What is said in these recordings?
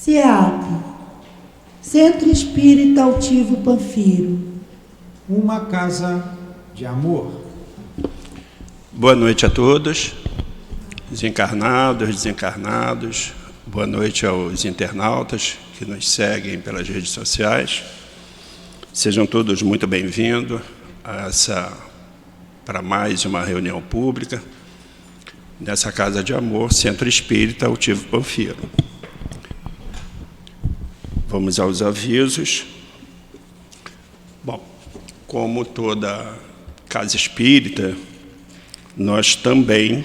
CEAP, Centro Espírita Altivo Panfiro. Uma casa de amor. Boa noite a todos, os encarnados, desencarnados. Boa noite aos internautas que nos seguem pelas redes sociais. Sejam todos muito bem-vindos para mais uma reunião pública nessa Casa de Amor, Centro Espírita Altivo Panfiro. Vamos aos avisos. Bom, como toda casa espírita, nós também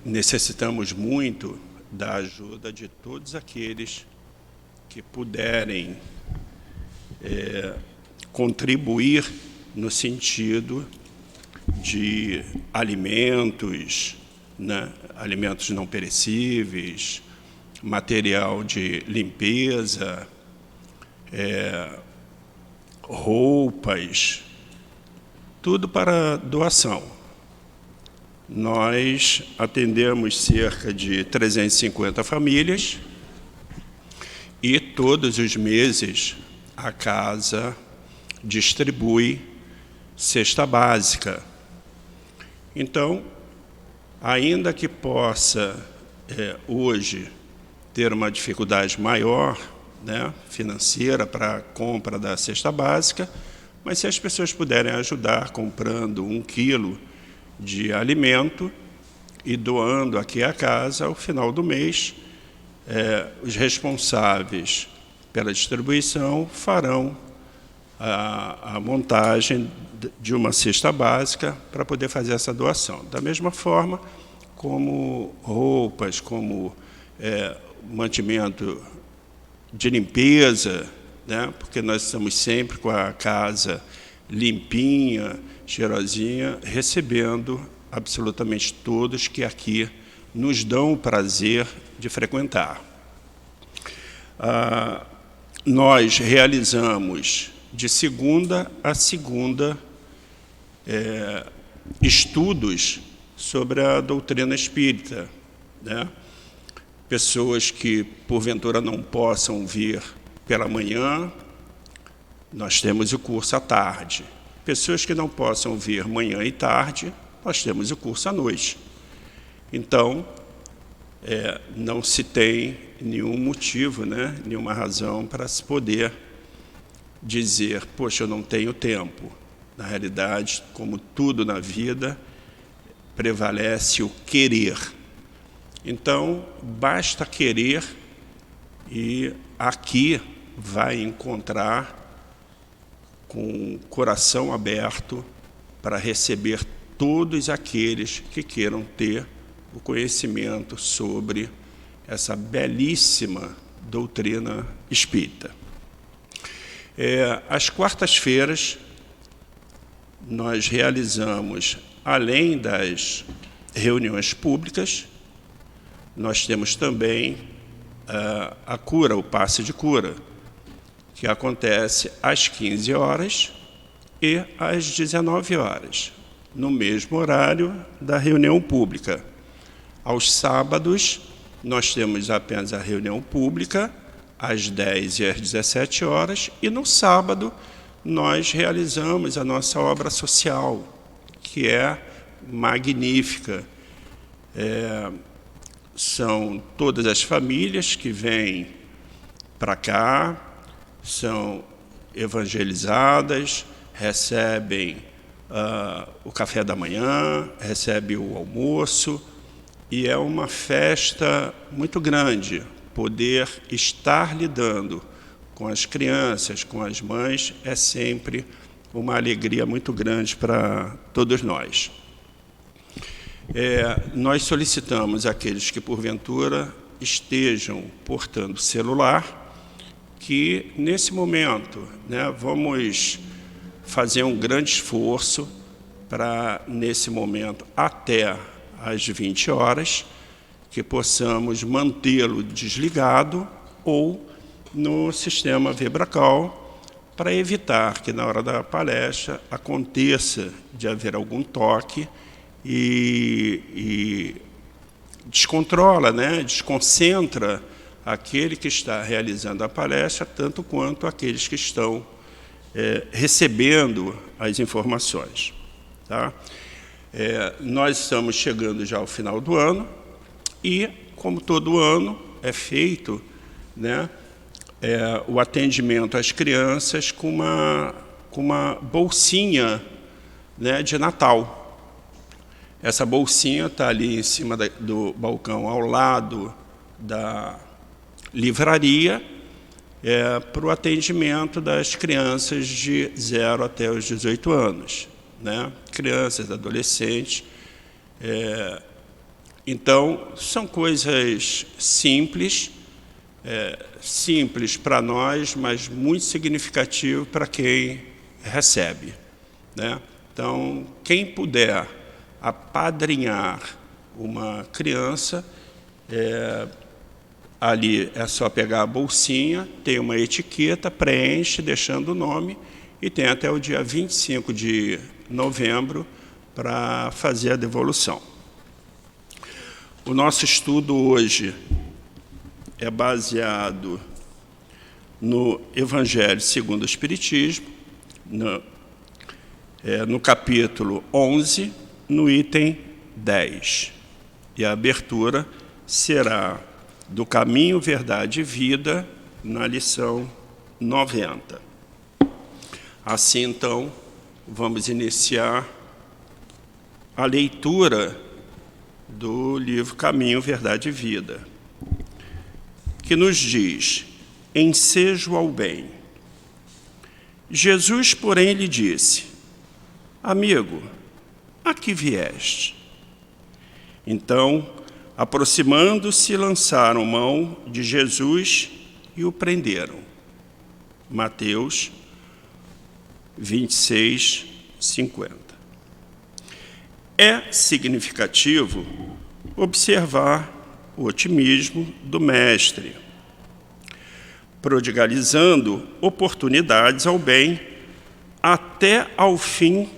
necessitamos muito da ajuda de todos aqueles que puderem contribuir no sentido de alimentos, né? Alimentos não perecíveis, material de limpeza, roupas, tudo para doação. Nós atendemos cerca de 350 famílias e todos os meses a casa distribui cesta básica. Então, ainda que possa hoje ter uma dificuldade maior, né, financeira para a compra da cesta básica, mas se as pessoas puderem ajudar comprando 1 quilo de alimento e doando aqui à casa, ao final do mês, os responsáveis pela distribuição farão a montagem de uma cesta básica para poder fazer essa doação. Da mesma forma, como roupas, como mantimento de limpeza, né? Porque nós estamos sempre com a casa limpinha, cheirosinha, recebendo absolutamente todos que aqui nos dão o prazer de frequentar. Nós realizamos de segunda a segunda estudos sobre a doutrina espírita, né? Pessoas que, porventura, não possam vir pela manhã, nós temos o curso à tarde. Pessoas que não possam vir manhã e tarde, nós temos o curso à noite. Então, não se tem nenhum motivo, né, nenhuma razão para se poder dizer, poxa, eu não tenho tempo. Na realidade, como tudo na vida, prevalece o querer. Então, basta querer e aqui vai encontrar com o coração aberto para receber todos aqueles que queiram ter o conhecimento sobre essa belíssima doutrina espírita. Às quartas-feiras, nós realizamos, além das reuniões públicas, nós temos também a cura, o passe de cura, que acontece às 15 horas e às 19 horas, no mesmo horário da reunião pública. Aos sábados, nós temos apenas a reunião pública, às 10 e às 17 horas, e no sábado nós realizamos a nossa obra social, que é magnífica. São todas as famílias que vêm para cá, são evangelizadas, recebem o café da manhã, recebem o almoço, e é uma festa muito grande poder estar lidando com as crianças, com as mães, é sempre uma alegria muito grande para todos nós. Nós solicitamos àqueles que, porventura, estejam portando celular, que, nesse momento, né, vamos fazer um grande esforço para, nesse momento, até às 20 horas, que possamos mantê-lo desligado ou no sistema Vibracal, para evitar que, na hora da palestra, aconteça de haver algum toque e descontrola, né, desconcentra aquele que está realizando a palestra, tanto quanto aqueles que estão recebendo as informações. Tá? Nós estamos chegando já ao final do ano e, como todo ano, é feito, né, o atendimento às crianças com uma bolsinha, né, de Natal. Essa bolsinha está ali em cima do balcão, ao lado da livraria, para o atendimento das crianças de 0 até os 18 anos, né? Crianças, adolescentes. Então, são coisas simples, simples para nós, mas muito significativo para quem recebe, né? Então, quem puder apadrinhar uma criança, ali é só pegar a bolsinha, tem uma etiqueta, preenche, deixando o nome, e tem até o dia 25 de novembro para fazer a devolução. O nosso estudo hoje é baseado no Evangelho segundo o Espiritismo, no capítulo 11, no item 10. E a abertura será do Caminho, Verdade e Vida, na lição 90. Assim, então, vamos iniciar a leitura do livro Caminho, Verdade e Vida, que nos diz: ensejo ao bem. Jesus, porém, lhe disse: amigo, a que vieste? Então, aproximando-se, lançaram mão de Jesus e o prenderam. Mateus 26, 50. É significativo observar o otimismo do Mestre, prodigalizando oportunidades ao bem até ao fim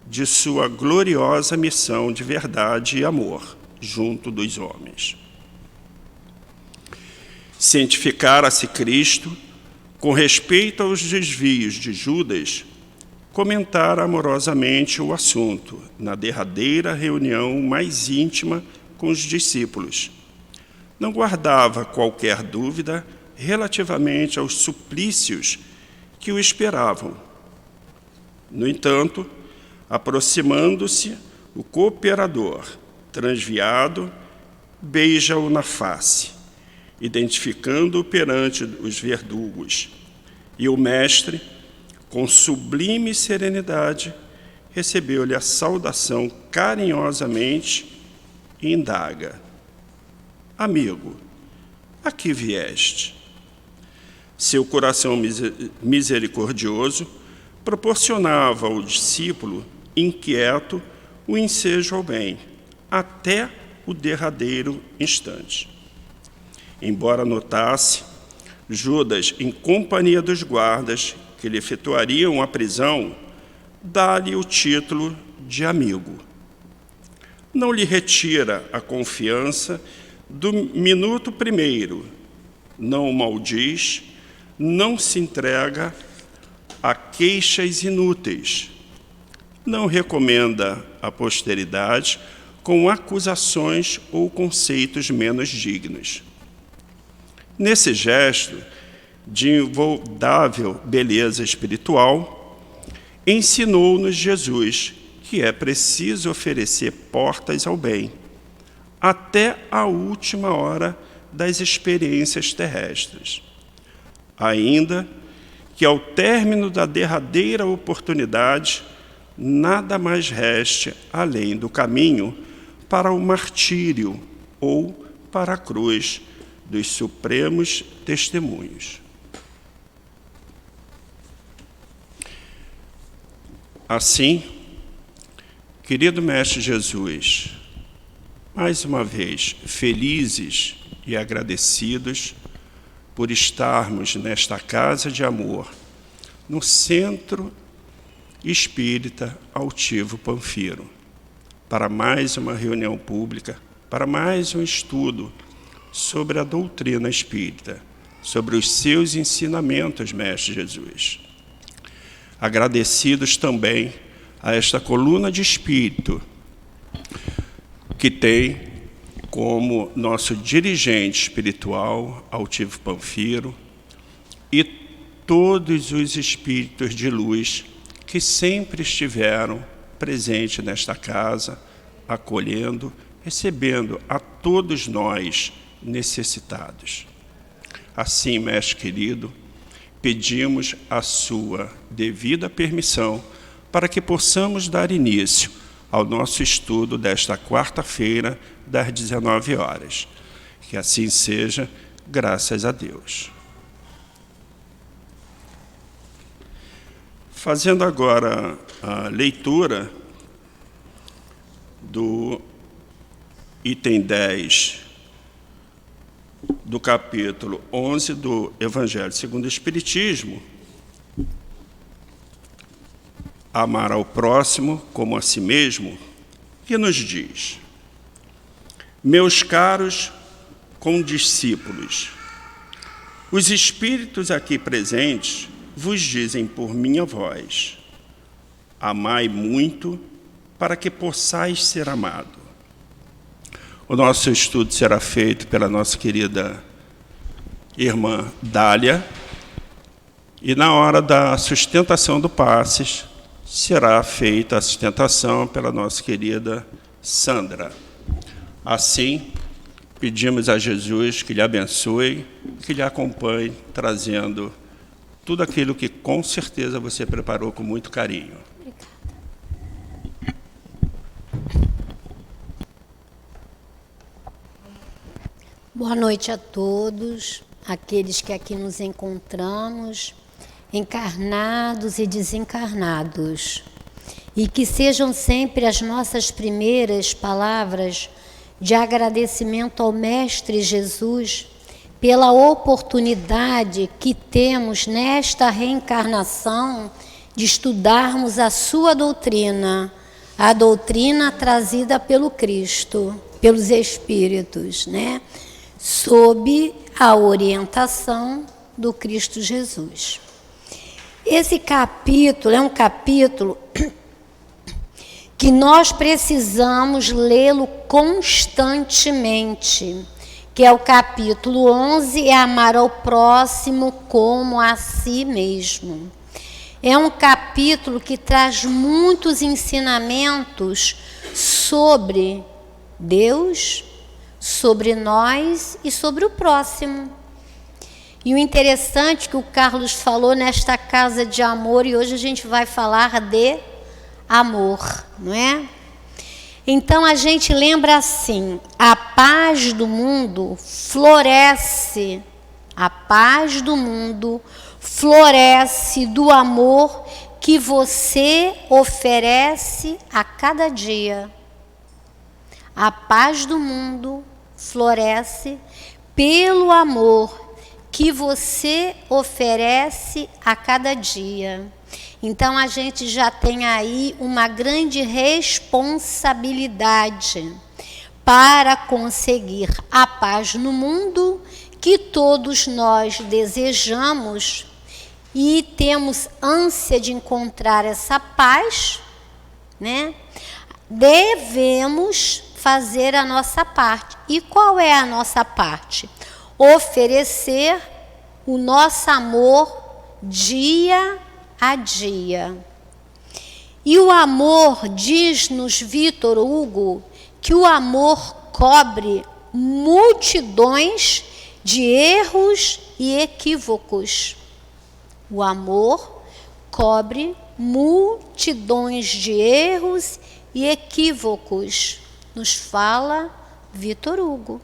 de sua gloriosa missão de verdade e amor junto dos homens. Cientificara-se Cristo com respeito aos desvios de Judas, comentara amorosamente o assunto na derradeira reunião mais íntima com os discípulos. Não guardava qualquer dúvida relativamente aos suplícios que o esperavam. No entanto, aproximando-se, o cooperador, transviado, beija-o na face, identificando-o perante os verdugos. E o mestre, com sublime serenidade, recebeu-lhe a saudação carinhosamente e indaga: amigo, a que vieste? Seu coração misericordioso proporcionava ao discípulo inquieto o ensejo ao bem, até o derradeiro instante. Embora notasse Judas, em companhia dos guardas que lhe efetuariam a prisão, dá-lhe o título de amigo. Não lhe retira a confiança do minuto primeiro, não o maldiz, não se entrega a queixas inúteis, não recomenda a posteridade com acusações ou conceitos menos dignos. Nesse gesto de involdável beleza espiritual, ensinou-nos Jesus que é preciso oferecer portas ao bem, até a última hora das experiências terrestres, ainda que ao término da derradeira oportunidade nada mais reste além do caminho para o martírio ou para a cruz dos supremos testemunhos. Assim, querido Mestre Jesus, mais uma vez felizes e agradecidos por estarmos nesta casa de amor, no Centro Espírita Altivo Panfiro, para mais uma reunião pública, para mais um estudo, sobre a doutrina espírita, sobre os seus ensinamentos, Mestre Jesus. Agradecidos também a esta coluna de espírito, que tem como nosso dirigente espiritual Altivo Panfiro e todos os espíritos de luz que sempre estiveram presentes nesta casa, acolhendo, recebendo a todos nós necessitados. Assim, Mestre querido, pedimos a sua devida permissão para que possamos dar início ao nosso estudo desta quarta-feira, das 19 horas. Que assim seja, graças a Deus. Fazendo agora a leitura do item 10 do capítulo 11 do Evangelho segundo o Espiritismo, amar ao próximo como a si mesmo, que nos diz: meus caros condiscípulos, os espíritos aqui presentes vos dizem por minha voz: amai muito para que possais ser amado. O nosso estudo será feito pela nossa querida irmã Dália, e na hora da sustentação do passes, será feita a sustentação pela nossa querida Sandra. Assim, pedimos a Jesus que lhe abençoe, que lhe acompanhe, trazendo tudo aquilo que com certeza você preparou com muito carinho. Boa noite a todos, aqueles que aqui nos encontramos, encarnados e desencarnados, e que sejam sempre as nossas primeiras palavras de agradecimento ao Mestre Jesus pela oportunidade que temos nesta reencarnação de estudarmos a sua doutrina, a doutrina trazida pelo Cristo, pelos Espíritos, né? Sob a orientação do Cristo Jesus. Esse capítulo é um capítulo que nós precisamos lê-lo constantemente, que é o capítulo 11, é amar ao próximo como a si mesmo. É um capítulo que traz muitos ensinamentos sobre Deus, sobre nós e sobre o próximo. E o interessante que o Carlos falou nesta casa de amor, e hoje a gente vai falar de amor, não é? Então a gente lembra assim: a paz do mundo floresce, a paz do mundo floresce do amor que você oferece a cada dia. A paz do mundo floresce pelo amor que você oferece a cada dia. Então a gente já tem aí uma grande responsabilidade para conseguir a paz no mundo que todos nós desejamos e temos ânsia de encontrar essa paz, né? Devemos fazer a nossa parte. E qual é a nossa parte? Oferecer o nosso amor dia a dia. E o amor, diz-nos Vitor Hugo, que o amor cobre multidões de erros e equívocos. O amor cobre multidões de erros e equívocos, nos fala Vitor Hugo.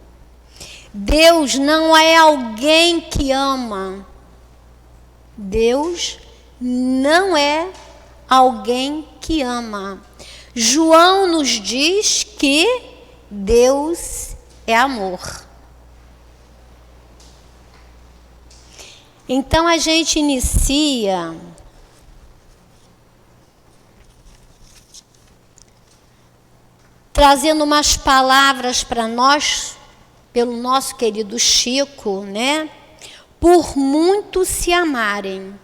Deus não é alguém que ama. Deus não é alguém que ama. João nos diz que Deus é amor. Então a gente inicia trazendo umas palavras para nós pelo nosso querido Chico, né? Por muito se amarem.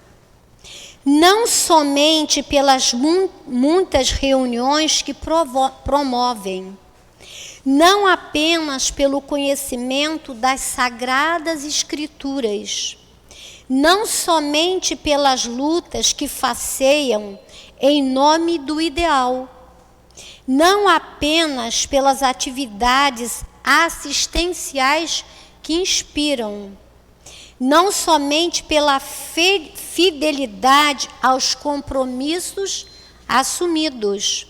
Não somente pelas muitas reuniões que promovem, não apenas pelo conhecimento das sagradas escrituras, não somente pelas lutas que faceiam em nome do ideal, não apenas pelas atividades assistenciais que inspiram, não somente pela fidelidade aos compromissos assumidos,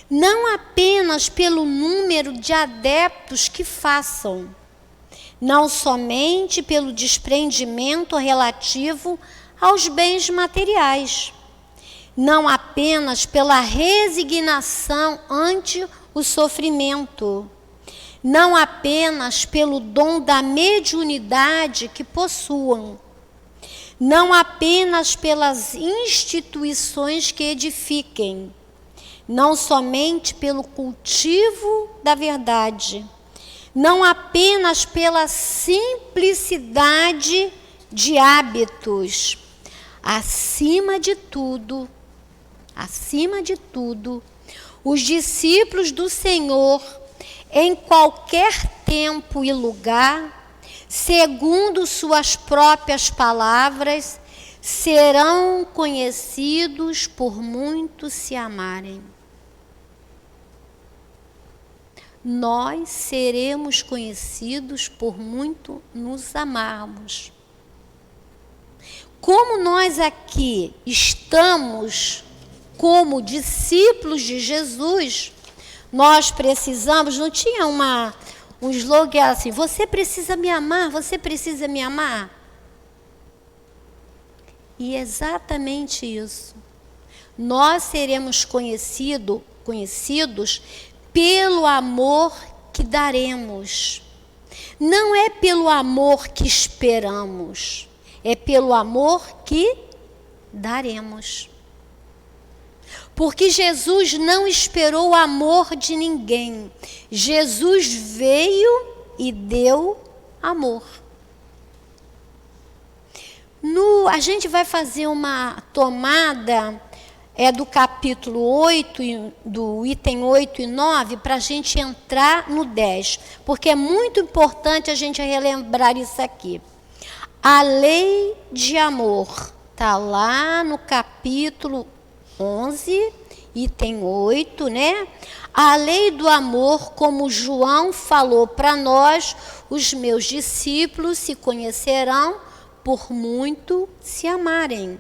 não apenas pelo número de adeptos que façam, não somente pelo desprendimento relativo aos bens materiais, não apenas pela resignação ante o sofrimento, não apenas pelo dom da mediunidade que possuam, não apenas pelas instituições que edifiquem, não somente pelo cultivo da verdade, não apenas pela simplicidade de hábitos, acima de tudo, os discípulos do Senhor, em qualquer tempo e lugar, segundo suas próprias palavras, serão conhecidos por muito se amarem. Nós seremos conhecidos por muito nos amarmos. Como nós aqui estamos como discípulos de Jesus, nós precisamos, não tinha um slogan assim, você precisa me amar, você precisa me amar. E é exatamente isso. Nós seremos conhecidos pelo amor que daremos. Não é pelo amor que esperamos, é pelo amor que daremos. Porque Jesus não esperou o amor de ninguém. Jesus veio e deu amor. A gente vai fazer uma tomada do capítulo 8, do item 8 e 9, para a gente entrar no 10. Porque é muito importante a gente relembrar isso aqui. A lei de amor está lá no capítulo 11, item 8, né? A lei do amor, como João falou para nós, os meus discípulos se conhecerão por muito se amarem.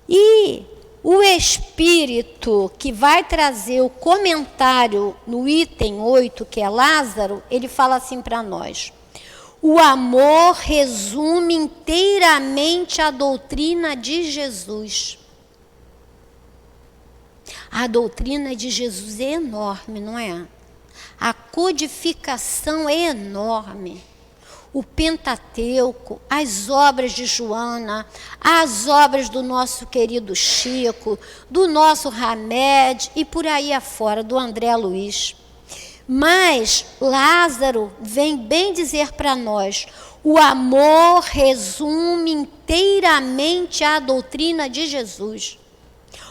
E o Espírito que vai trazer o comentário no item 8, que é Lázaro, ele fala assim para nós: o amor resume inteiramente a doutrina de Jesus. A doutrina de Jesus é enorme, não é? A codificação é enorme. O Pentateuco, as obras de Joana, as obras do nosso querido Chico, do nosso Hamed e por aí afora, do André Luiz. Mas Lázaro vem bem dizer para nós: o amor resume inteiramente a doutrina de Jesus.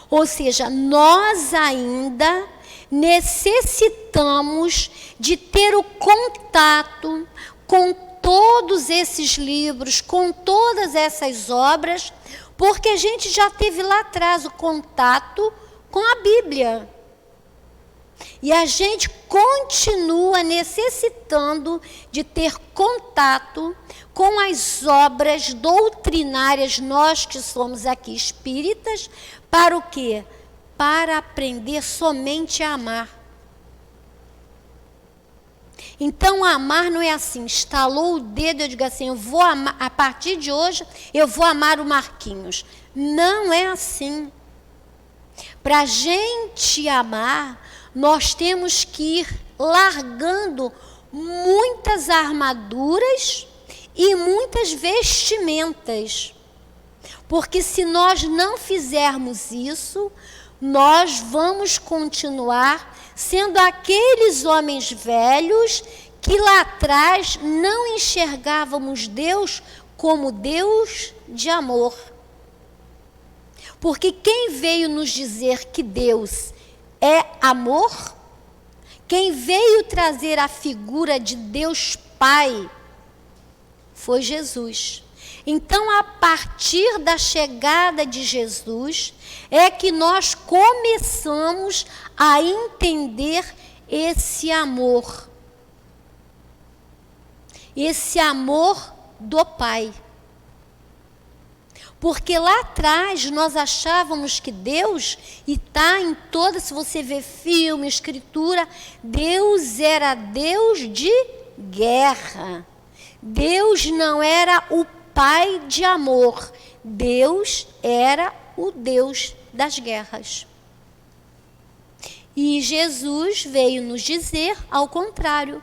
Ou seja, nós ainda necessitamos de ter o contato com todos esses livros, com todas essas obras, porque a gente já teve lá atrás o contato com a Bíblia. E a gente continua necessitando de ter contato com as obras doutrinárias, nós que somos aqui espíritas, para o quê? Para aprender somente a amar. Então, amar não é assim, estalou o dedo, eu digo assim, eu vou amar, a partir de hoje, eu vou amar o Marquinhos. Não é assim. Para a gente amar, nós temos que ir largando muitas armaduras e muitas vestimentas. Porque se nós não fizermos isso, nós vamos continuar sendo aqueles homens velhos que lá atrás não enxergávamos Deus como Deus de amor. Porque quem veio nos dizer que Deus é amor, quem veio trazer a figura de Deus Pai, foi Jesus. Então, a partir da chegada de Jesus, é que nós começamos a entender esse amor do Pai. Porque lá atrás nós achávamos que Deus, e está em toda, se você vê filme, escritura, Deus era Deus de guerra. Deus não era o Pai de amor. Deus era o Deus das guerras. E Jesus veio nos dizer ao contrário.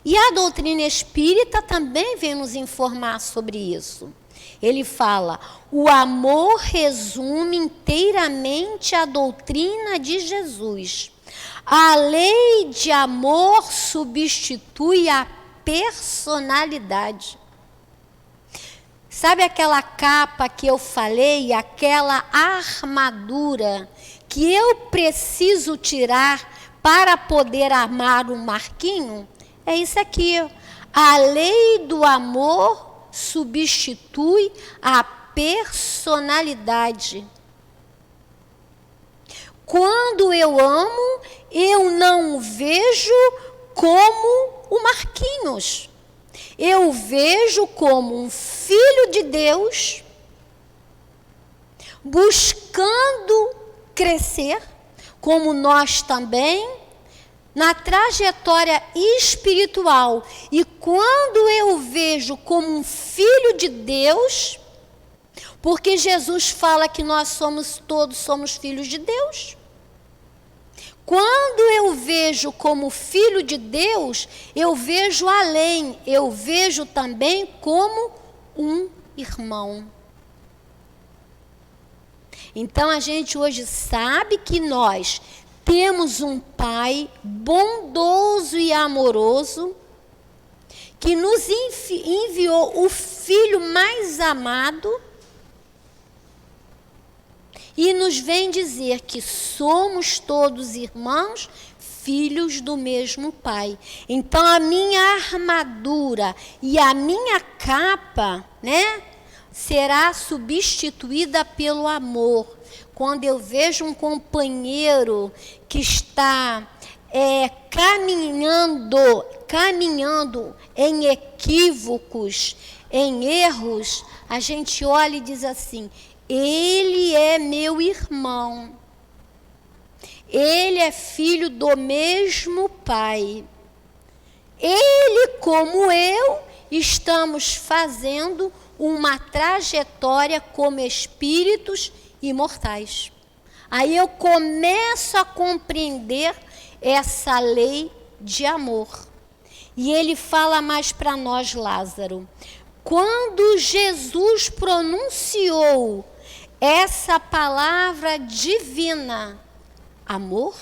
E a doutrina espírita também vem nos informar sobre isso. Ele fala: o amor resume inteiramente a doutrina de Jesus. A lei de amor substitui a personalidade. Sabe aquela capa que eu falei, aquela armadura que eu preciso tirar para poder amar o Marquinho? É isso aqui. A lei do amor substitui a personalidade. Quando eu amo, eu não vejo como o Marquinhos. Eu vejo como um filho de Deus, buscando crescer, como nós também, na trajetória espiritual. E quando eu vejo como um filho de Deus, porque Jesus fala que nós todos somos filhos de Deus. Quando eu vejo como filho de Deus, eu vejo além, eu vejo também como um irmão. Então a gente hoje sabe que nós temos um Pai bondoso e amoroso, que nos enviou o Filho mais amado, e nos vem dizer que somos todos irmãos, filhos do mesmo Pai. Então a minha armadura e a minha capa, né, será substituída pelo amor. Quando eu vejo um companheiro que está caminhando em equívocos, em erros, a gente olha e diz assim: ele é meu irmão. Ele é filho do mesmo Pai. Ele, como eu, estamos fazendo uma trajetória como espíritos imortais. Aí eu começo a compreender essa lei de amor. E ele fala mais para nós, Lázaro. Quando Jesus pronunciou essa palavra divina, amor,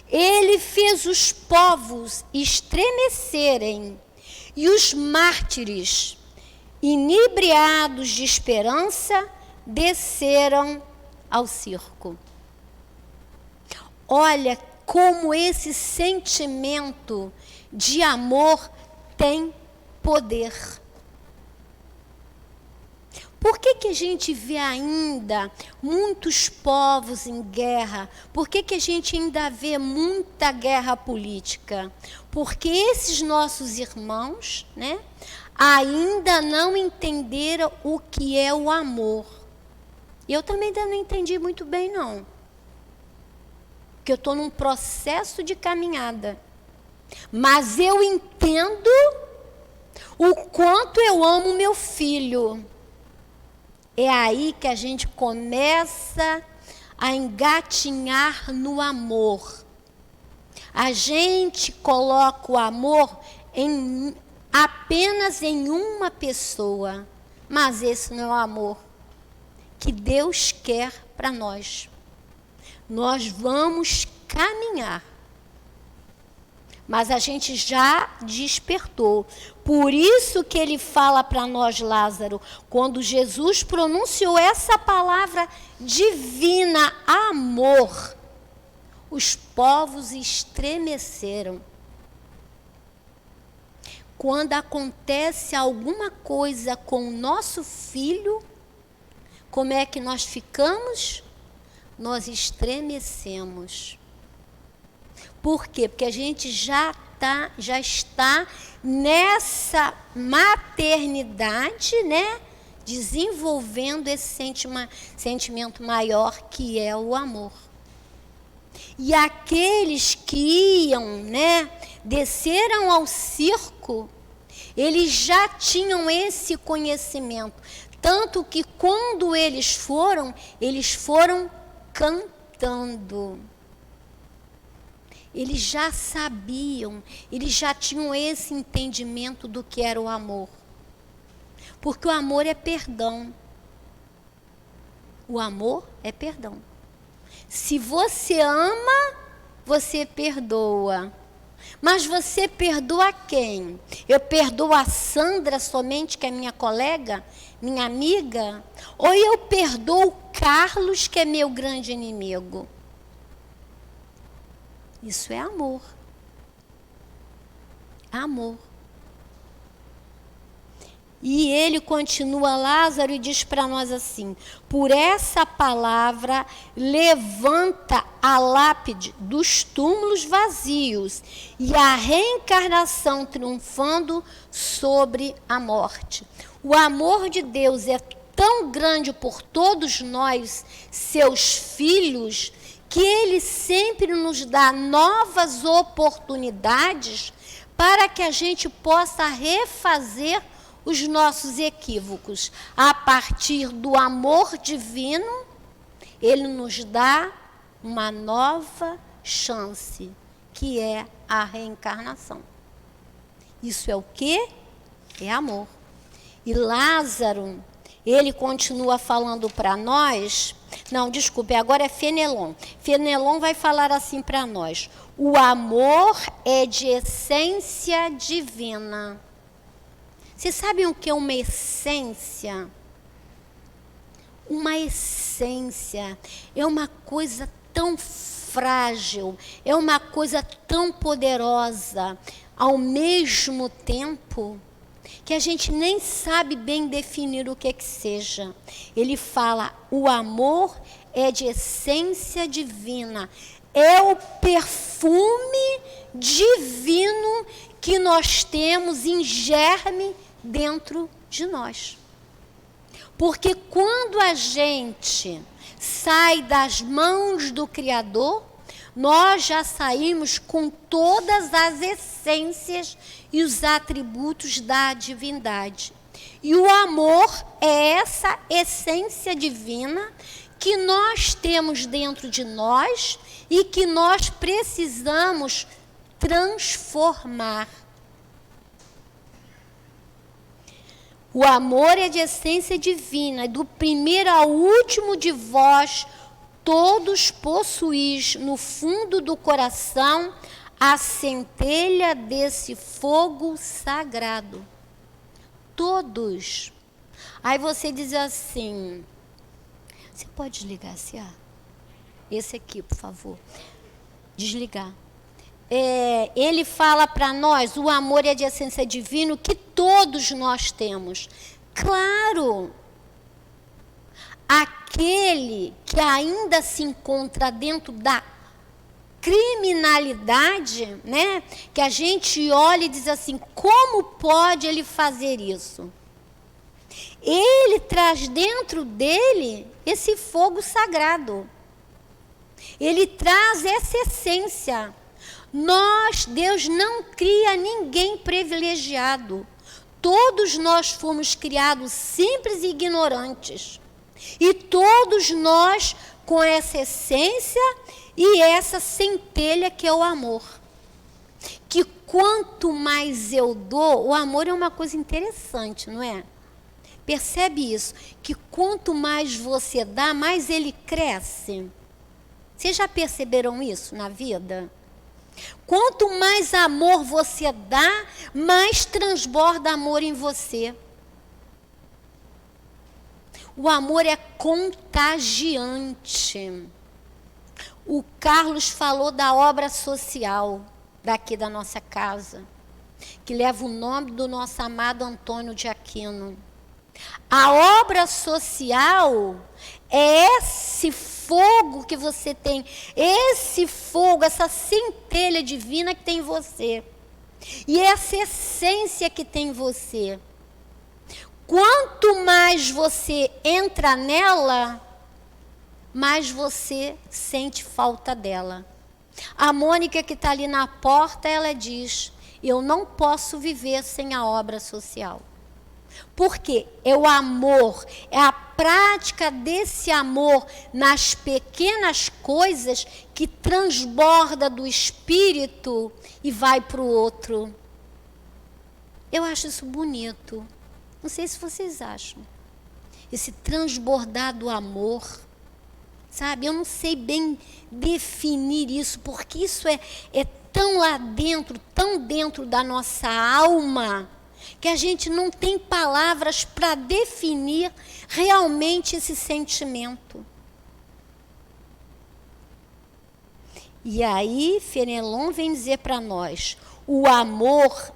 ele fez os povos estremecerem e os mártires, inebriados de esperança, desceram ao circo. Olha como esse sentimento de amor tem poder. Por que a gente vê ainda muitos povos em guerra? Por que a gente ainda vê muita guerra política? Porque esses nossos irmãos, né, ainda não entenderam o que é o amor. Eu também ainda não entendi muito bem, não. Porque eu estou num processo de caminhada. Mas eu entendo o quanto eu amo meu filho. É aí que a gente começa a engatinhar no amor. A gente coloca o amor apenas em uma pessoa. Mas esse não é o amor que Deus quer para nós. Nós vamos caminhar. mas a gente já despertou. Por isso que ele fala para nós, Lázaro, quando Jesus pronunciou essa palavra divina, amor, os povos estremeceram. Quando acontece alguma coisa com o nosso filho, como é que nós ficamos? Nós estremecemos. Por quê? Porque a gente já está nessa maternidade, né? Desenvolvendo esse sentimento maior que é o amor. E aqueles que iam, né, desceram ao circo, eles já tinham esse conhecimento. Tanto que quando eles foram cantando. Eles já sabiam, eles já tinham esse entendimento do que era o amor. Porque o amor é perdão. O amor é perdão. Se você ama, você perdoa. Mas você perdoa quem? Eu perdoo a Sandra somente, que é minha colega, minha amiga? Ou eu perdoo o Carlos, que é meu grande inimigo? Isso é amor. Amor. E ele continua, Lázaro, e diz para nós assim: por essa palavra levanta a lápide dos túmulos vazios e a reencarnação triunfando sobre a morte. O amor de Deus é tão grande por todos nós, seus filhos, que ele sempre nos dá novas oportunidades para que a gente possa refazer os nossos equívocos. A partir do amor divino, ele nos dá uma nova chance, que é a reencarnação. Isso é o quê? É amor. E Lázaro, ele continua falando para nós. Não, desculpe, agora é Fenelon. Fenelon vai falar assim para nós: o amor é de essência divina. Vocês sabem o que é uma essência? Uma essência é uma coisa tão frágil, é uma coisa tão poderosa, ao mesmo tempo que a gente nem sabe bem definir o que seja. Ele fala: o amor é de essência divina, é o perfume divino que nós temos em germe dentro de nós. Porque quando a gente sai das mãos do Criador, nós já saímos com todas as essências e os atributos da divindade. E o amor é essa essência divina que nós temos dentro de nós e que nós precisamos transformar. O amor é de essência divina, do primeiro ao último de vós, todos possuís no fundo do coração a centelha desse fogo sagrado. Todos. Aí você diz assim: você pode desligar esse aqui, por favor? Desligar. Ele fala para nós: o amor é de essência divina, que todos nós temos. Claro, aquele que ainda se encontra dentro da criminalidade, né? Que a gente olha e diz assim: como pode ele fazer isso? Ele traz dentro dele esse fogo sagrado. Ele traz essa essência. Deus não cria ninguém privilegiado. Todos nós fomos criados simples e ignorantes. E todos nós com essa essência e essa centelha que é o amor. Que quanto mais eu dou, o amor é uma coisa interessante, não é? Percebe isso? Que quanto mais você dá, mais ele cresce. Vocês já perceberam isso na vida? Quanto mais amor você dá, mais transborda amor em você. O amor é contagiante. O Carlos falou da obra social daqui da nossa casa, que leva o nome do nosso amado Antônio de Aquino. A obra social é esse fogo que você tem, esse fogo, essa centelha divina que tem em você, e essa essência que tem em você. Quanto mais você entra nela, mais você sente falta dela. A Mônica, que está ali na porta, ela diz: eu não posso viver sem a obra social. Porque é o amor, é a prática desse amor nas pequenas coisas que transborda do espírito e vai para o outro. Eu acho isso bonito. Não sei se vocês acham. Esse transbordar do amor, sabe? Eu não sei bem definir isso, porque isso é tão lá dentro, tão dentro da nossa alma, que a gente não tem palavras para definir realmente esse sentimento. E aí, Fenelon vem dizer para nós: o amor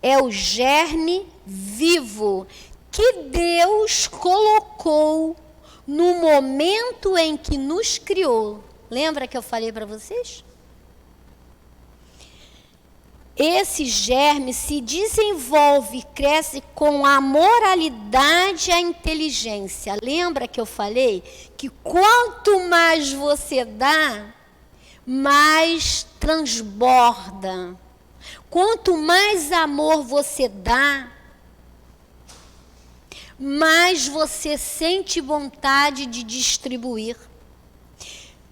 é o germe vivo que Deus colocou no momento em que nos criou. Lembra que eu falei para vocês? Esse germe se desenvolve e cresce com a moralidade e a inteligência. Lembra que eu falei que quanto mais você dá, mais transborda. Quanto mais amor você dá, mais você sente vontade de distribuir.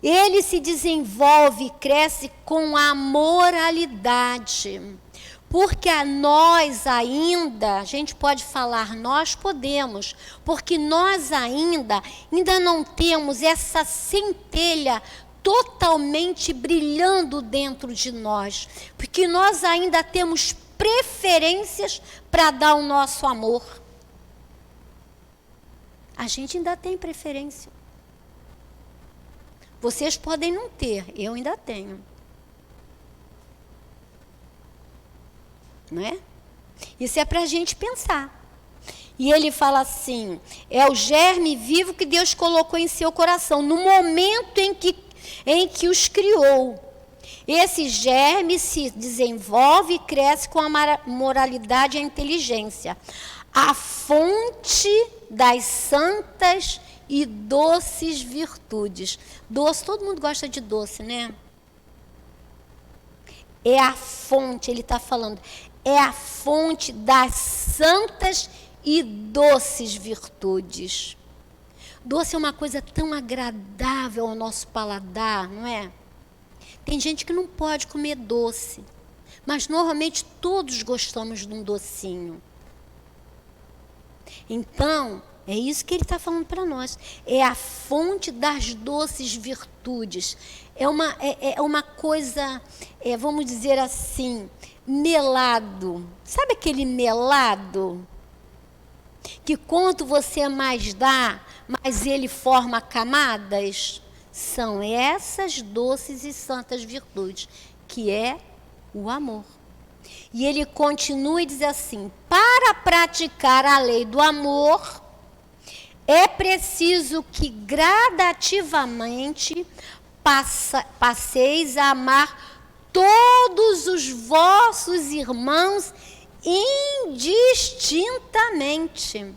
Ele se desenvolve e cresce com a moralidade. Porque a nós ainda, a gente pode falar, nós podemos, porque nós ainda não temos essa centelha totalmente brilhando dentro de nós. Porque nós ainda temos preferências para dar o nosso amor. A gente ainda tem preferência. Vocês podem não ter, eu ainda tenho. Não é? Isso é para a gente pensar. E ele fala assim: é o germe vivo que Deus colocou em seu coração, no momento em que os criou. Esse germe se desenvolve e cresce com a moralidade e a inteligência. A fonte das santas e doces virtudes. Doce, todo mundo gosta de doce, né? É a fonte, ele está falando, é a fonte das santas e doces virtudes. Doce é uma coisa tão agradável ao nosso paladar, não é? Tem gente que não pode comer doce, mas normalmente todos gostamos de um docinho. Então, é isso que ele está falando para nós. É a fonte das doces virtudes. É uma coisa, vamos dizer assim, melado. Sabe aquele melado? Que quanto você mais dá, mais ele forma camadas? São essas doces e santas virtudes, que é o amor. E ele continua e diz assim: para praticar a lei do amor, é preciso que gradativamente passeis a amar todos os vossos irmãos indistintamente.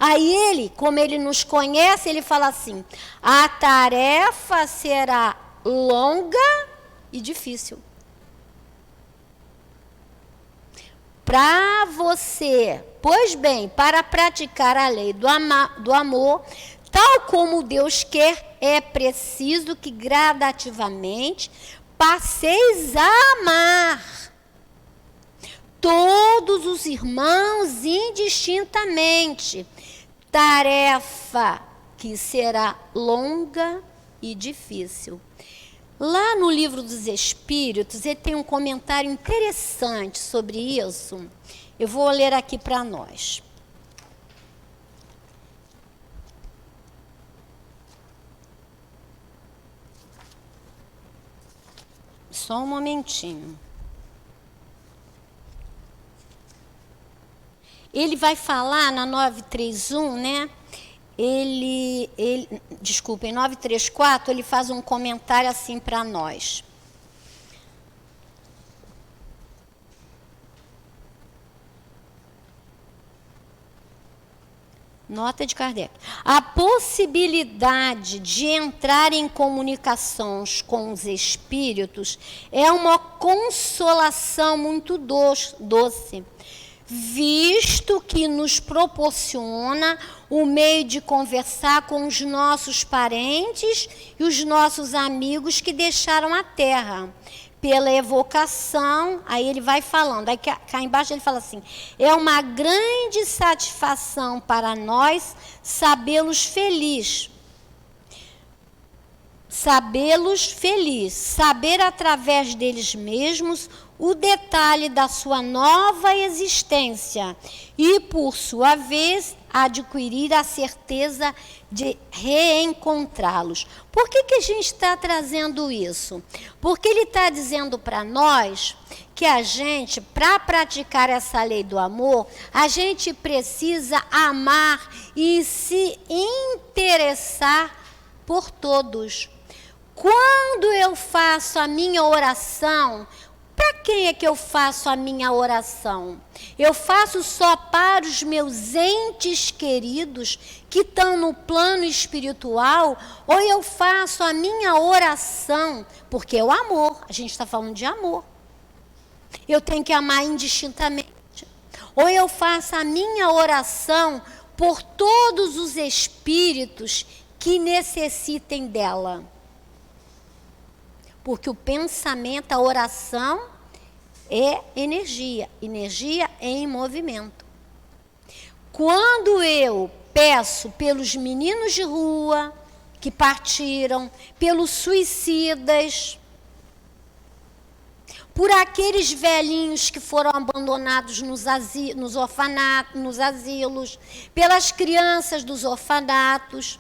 Aí ele, como ele nos conhece, ele fala assim: a tarefa será longa e difícil. Para você, pois bem, para praticar a lei do amor, tal como Deus quer, é preciso que gradativamente passeis a amar todos os irmãos indistintamente. Tarefa que será longa e difícil. Lá no Livro dos Espíritos, ele tem um comentário interessante sobre isso. Eu vou ler aqui para nós. Só um momentinho. Ele vai falar na 931, né? Desculpa, em 934, ele faz um comentário assim para nós. Nota de Kardec. A possibilidade de entrar em comunicações com os espíritos é uma consolação muito doce, visto que nos proporciona o meio de conversar com os nossos parentes e os nossos amigos que deixaram a terra. Pela evocação, aí ele vai falando, aí cá embaixo ele fala assim, é uma grande satisfação para nós sabê-los felizes, saber através deles mesmos o detalhe da sua nova existência e, por sua vez, adquirir a certeza de reencontrá-los. Por que a gente está trazendo isso? Porque ele está dizendo para nós que a gente, para praticar essa lei do amor, a gente precisa amar e se interessar por todos. Quando eu faço a minha oração, para quem é que eu faço a minha oração? Eu faço só para os meus entes queridos que estão no plano espiritual? Ou eu faço a minha oração, porque é o amor, a gente está falando de amor. Eu tenho que amar indistintamente. Ou eu faço a minha oração por todos os espíritos que necessitem dela. Porque o pensamento, a oração é energia em movimento. Quando eu peço pelos meninos de rua que partiram, pelos suicidas, por aqueles velhinhos que foram abandonados nos orfanatos, nos asilos, pelas crianças dos orfanatos,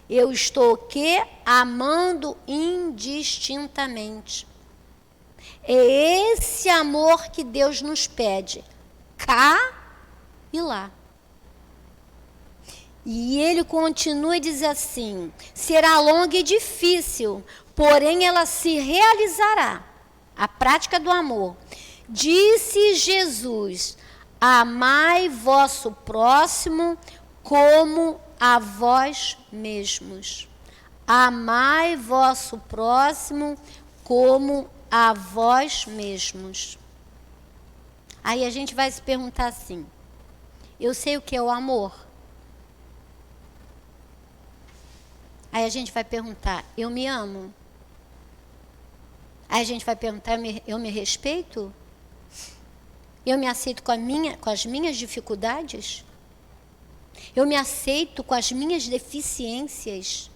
eu estou o quê? Amando indistintamente. É esse amor que Deus nos pede, cá e lá. E ele continua e diz assim, será longa e difícil, porém ela se realizará. A prática do amor. Disse Jesus, amai vosso próximo como a vós mesmos. Amai vosso próximo como a vós mesmos. Aí a gente vai se perguntar assim, eu sei o que é o amor? Aí a gente vai perguntar, eu me amo? Aí a gente vai perguntar, eu me respeito? Eu me aceito com as minhas dificuldades? Eu me aceito com as minhas deficiências?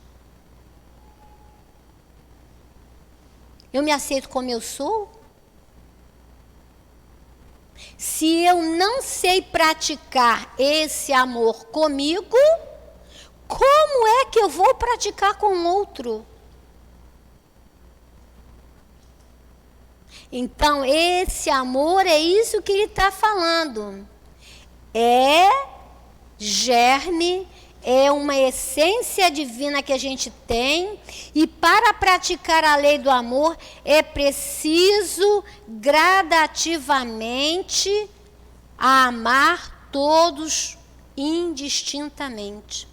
Eu me aceito como eu sou? Se eu não sei praticar esse amor comigo, como é que eu vou praticar com o outro? Então, esse amor é isso que ele está falando. É germe, é uma essência divina que a gente tem, e para praticar a lei do amor é preciso gradativamente amar todos indistintamente.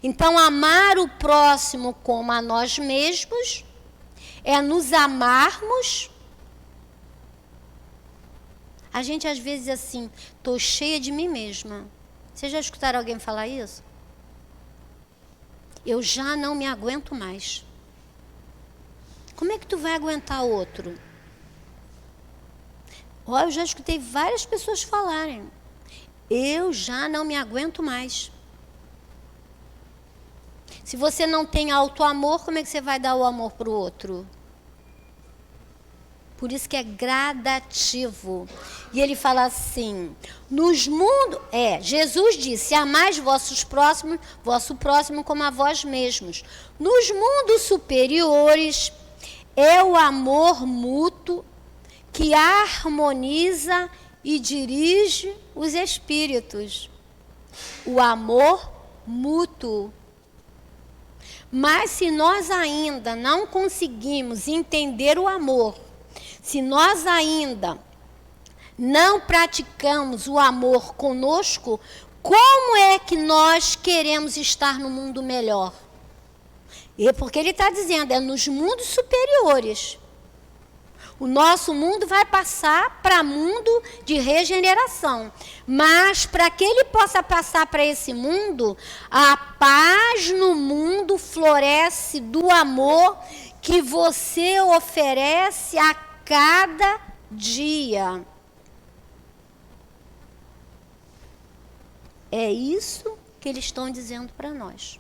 Então, amar o próximo como a nós mesmos é nos amarmos. A gente às vezes assim, estou cheia de mim mesma. Vocês já escutaram alguém falar isso? Eu já não me aguento mais. Como é que tu vai aguentar outro? Ó, eu já escutei várias pessoas falarem. Eu já não me aguento mais. Se você não tem auto-amor, como é que você vai dar o amor para o outro? Por isso que é gradativo. E ele fala assim, nos mundos... Jesus disse, amais vosso próximo como a vós mesmos. Nos mundos superiores, é o amor mútuo que harmoniza e dirige os espíritos. O amor mútuo. Mas se nós ainda não conseguimos entender o amor, se nós ainda não praticamos o amor conosco, como é que nós queremos estar no mundo melhor? E porque ele está dizendo, é nos mundos superiores. O nosso mundo vai passar para mundo de regeneração. Mas para que ele possa passar para esse mundo, a paz no mundo floresce do amor que você oferece a cada dia. É isso que eles estão dizendo para nós.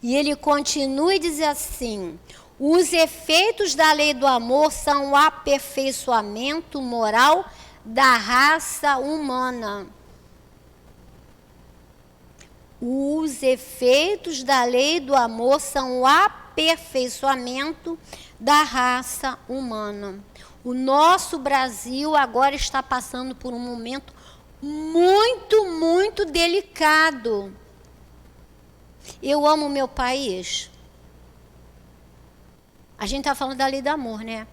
E ele continua e diz assim, os efeitos da lei do amor são o aperfeiçoamento moral da raça humana. Os efeitos da lei do amor são o aperfeiçoamento da raça humana. O nosso Brasil agora está passando por um momento muito, muito delicado. Eu amo o meu país. A gente está falando da lei do amor, né?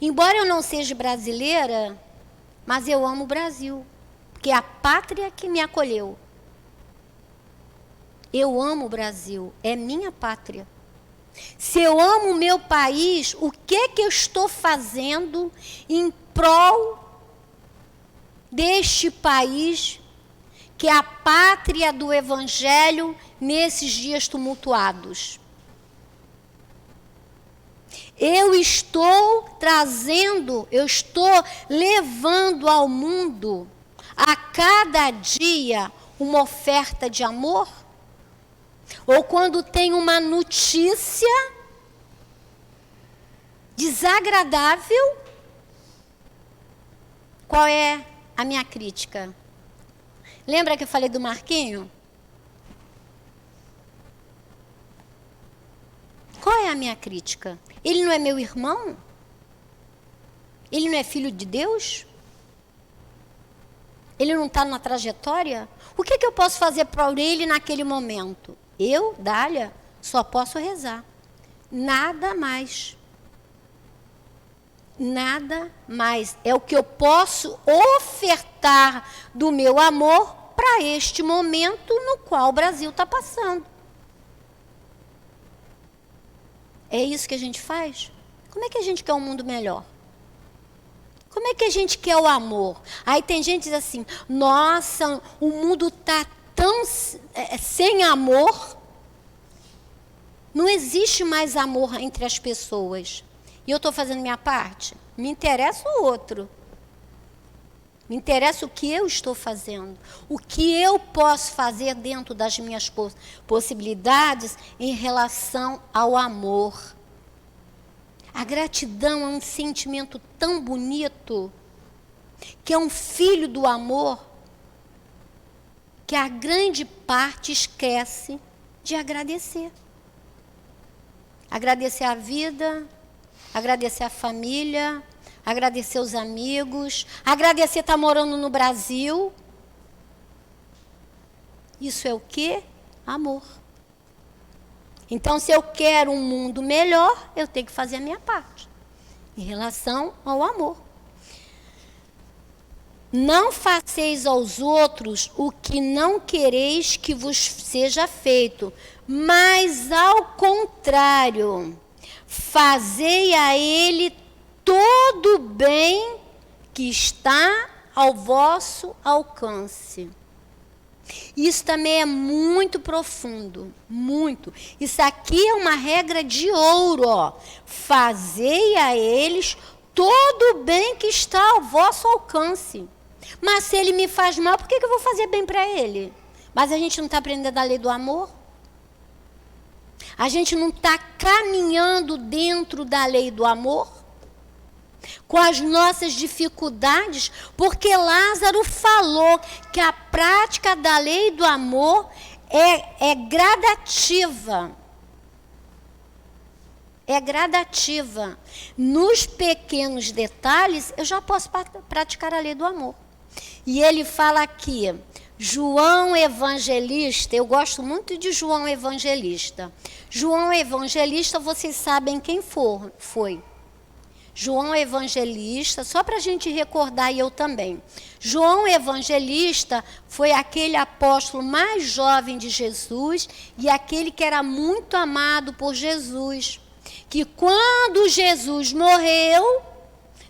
Embora eu não seja brasileira, mas eu amo o Brasil, porque é a pátria que me acolheu. Eu amo o Brasil, é minha pátria. Se eu amo o meu país, o que eu estou fazendo em prol deste país, que é a pátria do Evangelho nesses dias tumultuados? Eu estou levando ao mundo, a cada dia, uma oferta de amor? Ou quando tem uma notícia desagradável, qual é a minha crítica? Lembra que eu falei do Marquinho? Qual é a minha crítica? Ele não é meu irmão? Ele não é filho de Deus? Ele não está na trajetória? O que eu posso fazer para ele naquele momento? Eu, Dália, só posso rezar. Nada mais. Nada mais. É o que eu posso ofertar do meu amor para este momento no qual o Brasil está passando. É isso que a gente faz? Como é que a gente quer um mundo melhor? Como é que a gente quer o amor? Aí tem gente que diz assim, nossa, o mundo está tão sem amor. Não existe mais amor entre as pessoas. E eu estou fazendo minha parte? Me interessa o outro. Me interessa o que eu estou fazendo. O que eu posso fazer dentro das minhas possibilidades em relação ao amor. A gratidão é um sentimento tão bonito, que é um filho do amor, que a grande parte esquece de agradecer. Agradecer a vida, agradecer a família, agradecer os amigos, agradecer estar morando no Brasil. Isso é o quê? Amor. Então, se eu quero um mundo melhor, eu tenho que fazer a minha parte em relação ao amor. Não faceis aos outros o que não quereis que vos seja feito, mas ao contrário, fazei a ele todo o bem que está ao vosso alcance. Isso também é muito profundo, muito. Isso aqui é uma regra de ouro, ó. Fazei a eles todo o bem que está ao vosso alcance. Mas se ele me faz mal, por que eu vou fazer bem para ele? Mas a gente não está aprendendo a lei do amor? A gente não está caminhando dentro da lei do amor? Com as nossas dificuldades? Porque Lázaro falou que a prática da lei do amor é gradativa. É gradativa. Nos pequenos detalhes, eu já posso praticar a lei do amor. E ele fala aqui, João Evangelista, eu gosto muito de João Evangelista. João Evangelista, vocês sabem quem foi. João Evangelista, só para a gente recordar, e eu também. João Evangelista foi aquele apóstolo mais jovem de Jesus e aquele que era muito amado por Jesus. Que quando Jesus morreu,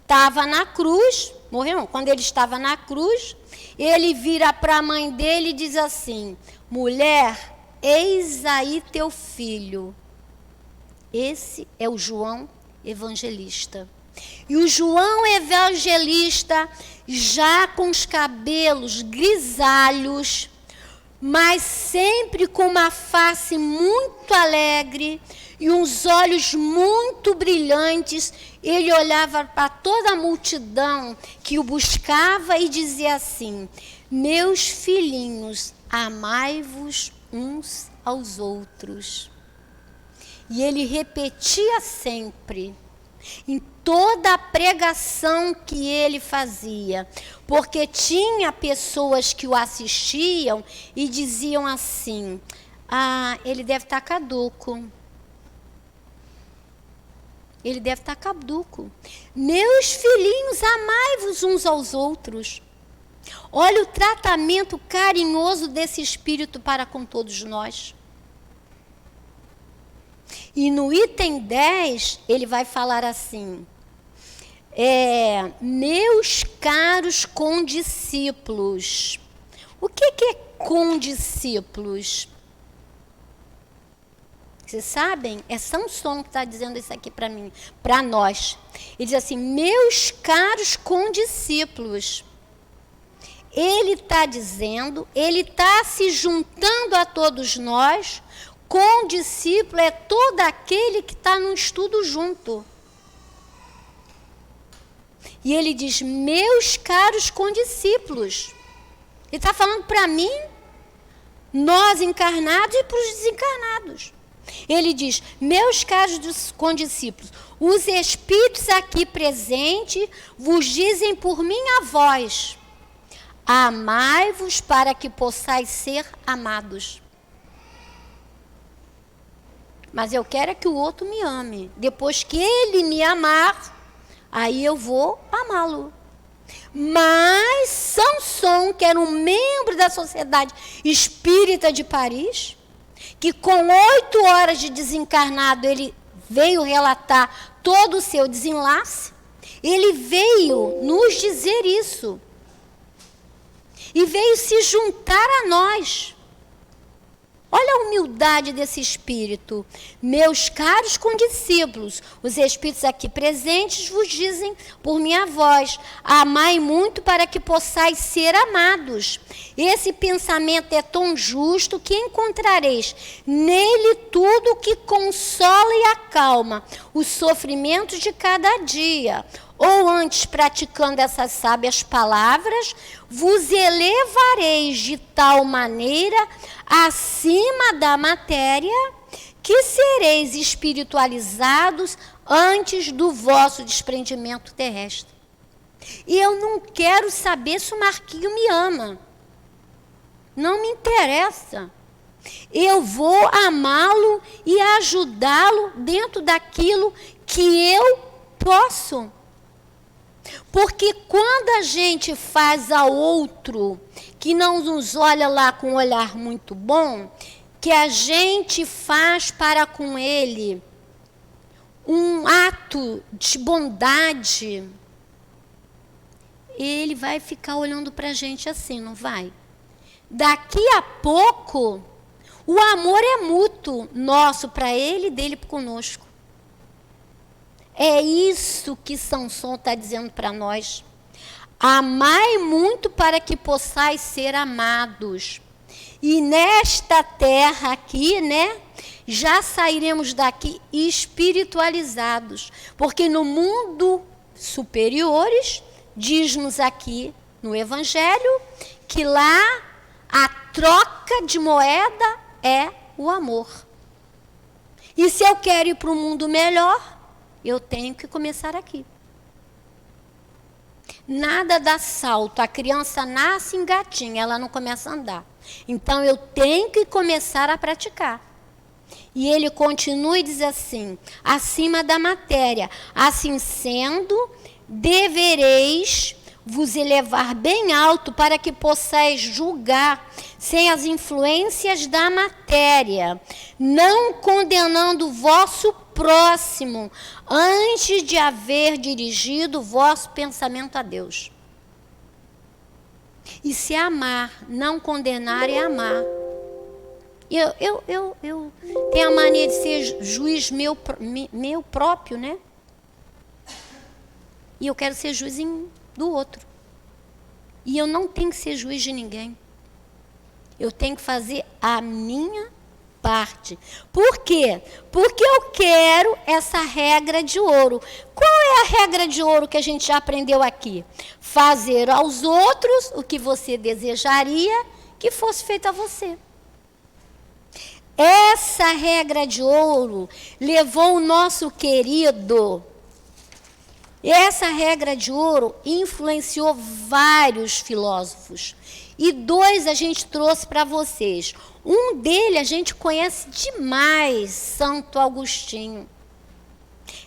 estava na cruz, morreu não, quando ele estava na cruz, ele vira para a mãe dele e diz assim, mulher, eis aí teu filho. Esse é o João Evangelista. E o João Evangelista, já com os cabelos grisalhos, mas sempre com uma face muito alegre e uns olhos muito brilhantes, ele olhava para toda a multidão que o buscava e dizia assim, meus filhinhos, amai-vos uns aos outros. E ele repetia sempre, em toda a pregação que ele fazia, porque tinha pessoas que o assistiam e diziam assim, ele deve estar caduco. Ele deve estar caduco. Meus filhinhos, amai-vos uns aos outros. Olha o tratamento carinhoso desse Espírito para com todos nós. E no item 10, ele vai falar assim, meus caros condiscípulos. O que é condiscípulos? Vocês sabem? É Samson que está dizendo isso aqui para mim, para nós. Ele diz assim, meus caros condiscípulos. Ele está dizendo, ele está se juntando a todos nós. Condiscípulo é todo aquele que está num estudo junto. E ele diz, meus caros condiscípulos. Ele está falando para mim, nós encarnados e para os desencarnados. Ele diz, meus caros condiscípulos, os espíritos aqui presentes vos dizem por minha voz, amai-vos para que possais ser amados. Mas eu quero é que o outro me ame. Depois que ele me amar, aí eu vou amá-lo. Mas Samson, que era um membro da Sociedade Espírita de Paris, que com 8 horas de desencarnado ele veio relatar todo o seu desenlace, ele veio nos dizer isso. E veio se juntar a nós. Olha a humildade desse espírito. Meus caros condiscípulos, os espíritos aqui presentes vos dizem por minha voz, amai muito para que possais ser amados. Esse pensamento é tão justo que encontrareis nele tudo que consola e acalma os sofrimentos de cada dia. Ou antes, praticando essas sábias palavras, vos elevareis de tal maneira acima da matéria que sereis espiritualizados antes do vosso desprendimento terrestre. E eu não quero saber se o Marquinho me ama. Não me interessa. Eu vou amá-lo e ajudá-lo dentro daquilo que eu posso. Porque quando a gente faz a outro que não nos olha lá com um olhar muito bom, que a gente faz para com ele um ato de bondade, ele vai ficar olhando para a gente assim, não vai? Daqui a pouco, o amor é mútuo, nosso para ele e dele conosco. É isso que Samson está dizendo para nós. Amai muito para que possais ser amados. E nesta terra aqui, né, já sairemos daqui espiritualizados. Porque no mundo superiores, diz-nos aqui no Evangelho, que lá a troca de moeda é o amor. E se eu quero ir para um mundo melhor, eu tenho que começar aqui. Nada dá salto. A criança nasce engatinha, ela não começa a andar. Então eu tenho que começar a praticar. E ele continua e diz assim: acima da matéria, assim sendo, devereis vos elevar bem alto para que possais julgar sem as influências da matéria, não condenando o vosso próximo antes de haver dirigido o vosso pensamento a Deus. E se amar, não condenar é amar. Eu tenho a mania de ser juiz meu próprio, né? E eu quero ser juiz do outro. E eu não tenho que ser juiz de ninguém. Eu tenho que fazer a minha parte. Por quê? Porque eu quero essa regra de ouro. Qual é a regra de ouro que a gente já aprendeu aqui? Fazer aos outros o que você desejaria que fosse feito a você. Essa regra de ouro levou o nosso querido. Essa regra de ouro influenciou vários filósofos. E 2 a gente trouxe para vocês. Um dele a gente conhece demais, Santo Agostinho.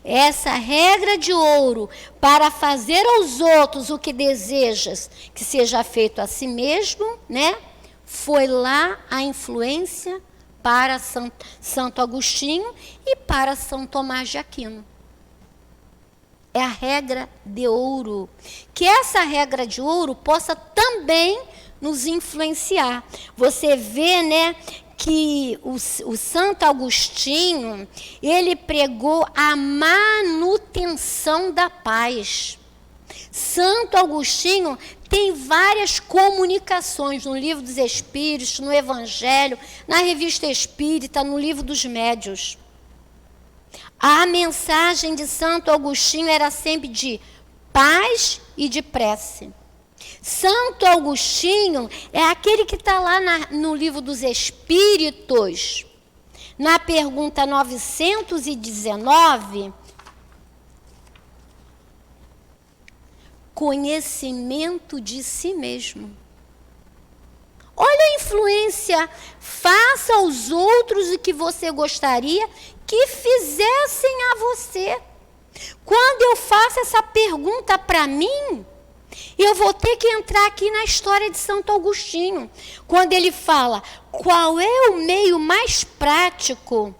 Essa regra de ouro, para fazer aos outros o que desejas que seja feito a si mesmo, né? Foi lá a influência para Santo Agostinho e para São Tomás de Aquino. É a regra de ouro. Que essa regra de ouro possa também nos influenciar. Você vê, né, que o Santo Agostinho, ele pregou a manutenção da paz. Santo Agostinho tem várias comunicações no Livro dos Espíritos, no Evangelho, na Revista Espírita, no Livro dos Médiuns. A mensagem de Santo Agostinho era sempre de paz e de prece. Santo Agostinho é aquele que está lá no Livro dos Espíritos, na pergunta 919, conhecimento de si mesmo. Olha a influência, faça aos outros o que você gostaria que fizessem a você. Quando eu faço essa pergunta para mim, eu vou ter que entrar aqui na história de Santo Agostinho, quando ele fala qual é o meio mais prático,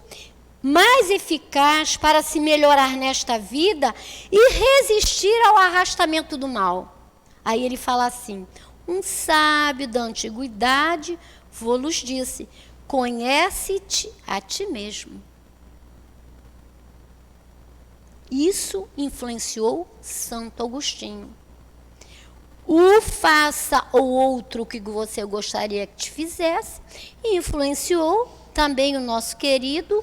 mais eficaz para se melhorar nesta vida e resistir ao arrastamento do mal. Aí ele fala assim: um sábio da antiguidade vos disse, conhece-te a ti mesmo. Isso influenciou Santo Agostinho. O faça ao outro o que você gostaria que te fizesse, e influenciou também o nosso querido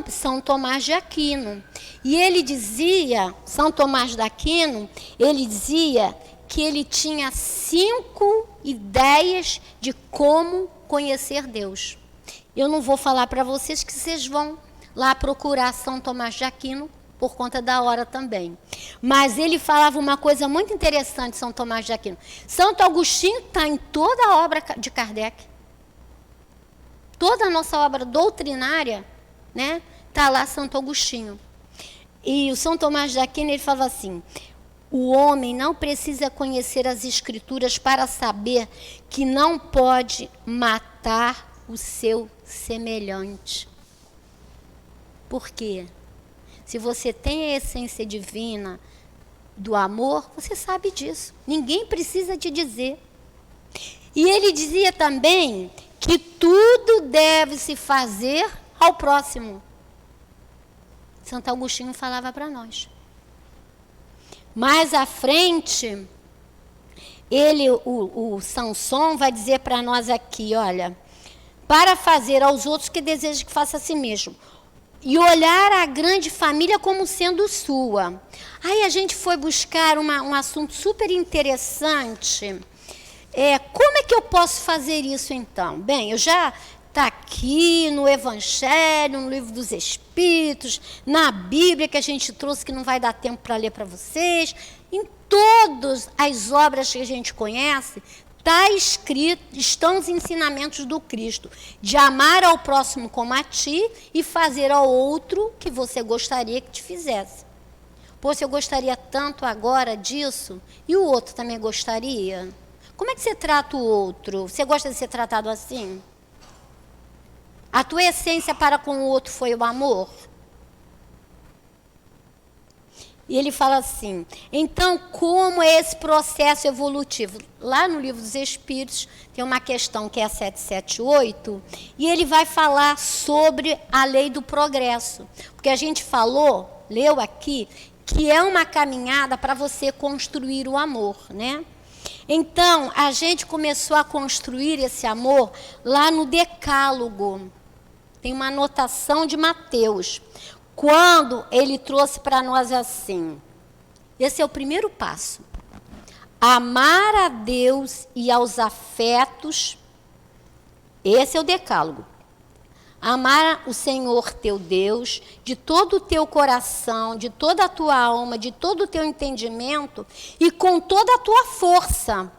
São Tomás de Aquino. E ele dizia, São Tomás de Aquino, ele dizia que ele tinha 5 ideias de como conhecer Deus. Eu não vou falar para vocês, que vocês vão lá procurar São Tomás de Aquino, por conta da hora também. Mas ele falava uma coisa muito interessante, São Tomás de Aquino. Santo Agostinho está em toda a obra de Kardec. Toda a nossa obra doutrinária, né, está lá Santo Agostinho. E o São Tomás de Aquino, ele falava assim: o homem não precisa conhecer as Escrituras para saber que não pode matar o seu semelhante. Por quê? Se você tem a essência divina do amor, você sabe disso. Ninguém precisa te dizer. E ele dizia também que tudo deve se fazer ao próximo. Santo Agostinho falava para nós. Mais à frente, o Samson vai dizer para nós aqui, olha, para fazer aos outros o que deseja que faça a si mesmo. E olhar a grande família como sendo sua. Aí a gente foi buscar um assunto super interessante. Como é que eu posso fazer isso então? Bem, eu já está aqui no Evangelho, no Livro dos Espíritos, na Bíblia que a gente trouxe, que não vai dar tempo para ler para vocês. Em todas as obras que a gente conhece, está escrito, estão os ensinamentos do Cristo, de amar ao próximo como a ti e fazer ao outro que você gostaria que te fizesse. Pô, se eu gostaria tanto agora disso, e o outro também gostaria? Como é que você trata o outro? Você gosta de ser tratado assim? A tua essência para com o outro foi o amor? E ele fala assim, então como é esse processo evolutivo? Lá no Livro dos Espíritos tem uma questão que é a 778, e ele vai falar sobre a lei do progresso. Porque a gente falou, leu aqui, que é uma caminhada para você construir o amor, né? Então, a gente começou a construir esse amor lá no Decálogo. Tem uma anotação de Mateus. Quando ele trouxe para nós assim, esse é o primeiro passo. Amar a Deus e aos afetos, esse é o decálogo. Amar o Senhor teu Deus de todo o teu coração, de toda a tua alma, de todo o teu entendimento e com toda a tua força.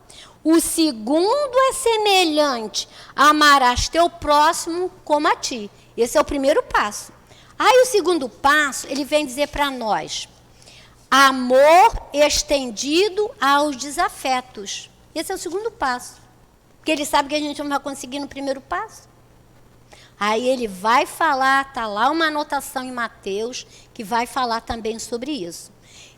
O segundo é semelhante, amarás teu próximo como a ti. Esse é o primeiro passo. Aí o segundo passo, ele vem dizer para nós, amor estendido aos desafetos. Esse é o segundo passo. Porque ele sabe que a gente não vai conseguir no primeiro passo. Aí ele vai falar, está lá uma anotação em Mateus, que vai falar também sobre isso.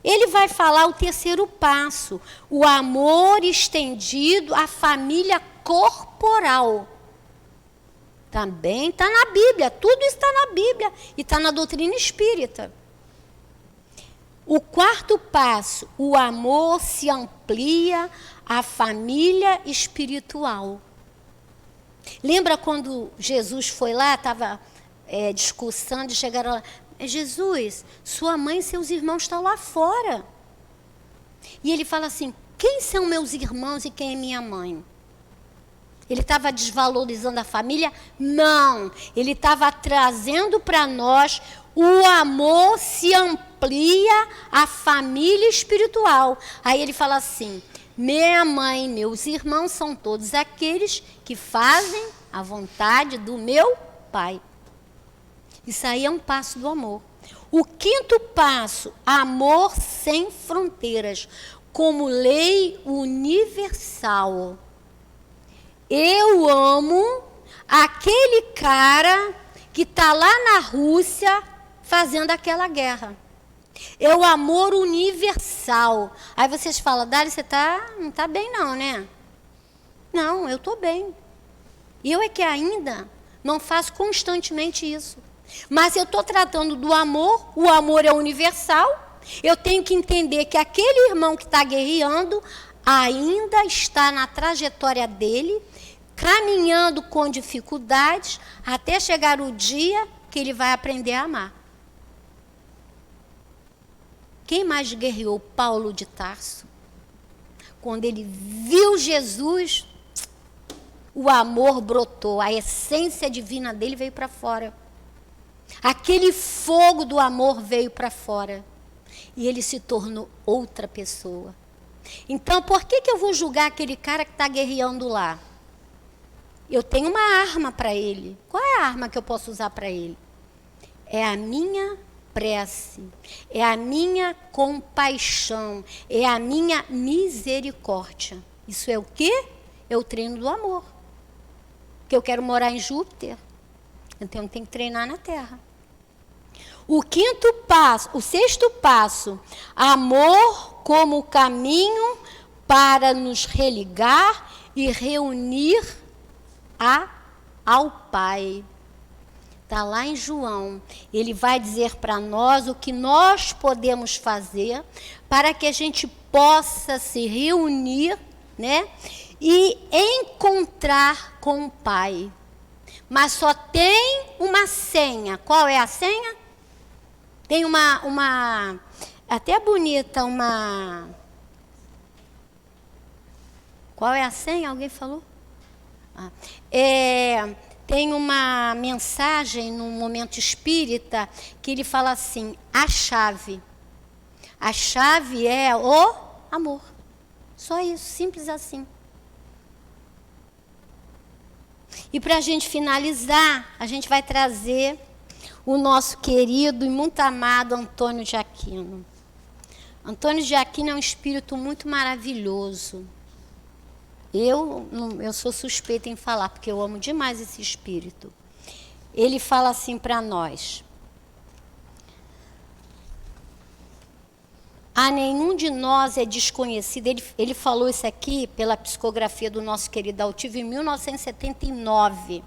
Ele vai falar o terceiro passo, o amor estendido à família corporal. Também está na Bíblia, tudo está na Bíblia e está na doutrina espírita. O quarto passo, o amor se amplia à família espiritual. Lembra quando Jesus foi lá, estava discussando e chegaram lá, Jesus, sua mãe e seus irmãos estão lá fora. E ele fala assim, quem são meus irmãos e quem é minha mãe? Ele estava desvalorizando a família? Não, ele estava trazendo para nós o amor se amplia à família espiritual. Aí ele fala assim, minha mãe e meus irmãos são todos aqueles que fazem a vontade do meu Pai. Isso aí é um passo do amor. O quinto passo, amor sem fronteiras, como lei universal. Eu amo aquele cara que está lá na Rússia fazendo aquela guerra. É o amor universal. Aí vocês falam, Dália, você não está bem não, né? Não, eu estou bem. E eu é que ainda não faço constantemente isso. Mas eu estou tratando do amor, o amor é universal. Eu tenho que entender que aquele irmão que está guerreando ainda está na trajetória dele, caminhando com dificuldades, até chegar o dia que ele vai aprender a amar. Quem mais guerreou? Paulo de Tarso. Quando ele viu Jesus, o amor brotou, a essência divina dele veio para fora. Aquele fogo do amor veio para fora. E ele se tornou outra pessoa. Então, por que eu vou julgar aquele cara que está guerreando lá? Eu tenho uma arma para ele. Qual é a arma que eu posso usar para ele? É a minha prece, é a minha compaixão, é a minha misericórdia. Isso é o quê? É o treino do amor. Porque eu quero morar em Júpiter, então tem que treinar na Terra. O quinto passo, o sexto passo, amor como caminho para nos religar e reunir ao Pai. Está lá em João. Ele vai dizer para nós o que nós podemos fazer para que a gente possa se reunir, né, e encontrar com o Pai. mas só tem uma senha. Qual é a senha? Tem uma até bonita, uma... Qual é a senha? Alguém falou? Tem uma mensagem no Momento Espírita que ele fala assim, a chave. A chave é o amor. Só isso, simples assim. E para a gente finalizar, a gente vai trazer o nosso querido e muito amado Antônio de Aquino. Antônio de Aquino é um espírito muito maravilhoso. Eu sou suspeita em falar, porque eu amo demais esse espírito. Ele fala assim para nós: a nenhum de nós é desconhecido. Ele falou isso aqui pela psicografia do nosso querido Altivo em 1979.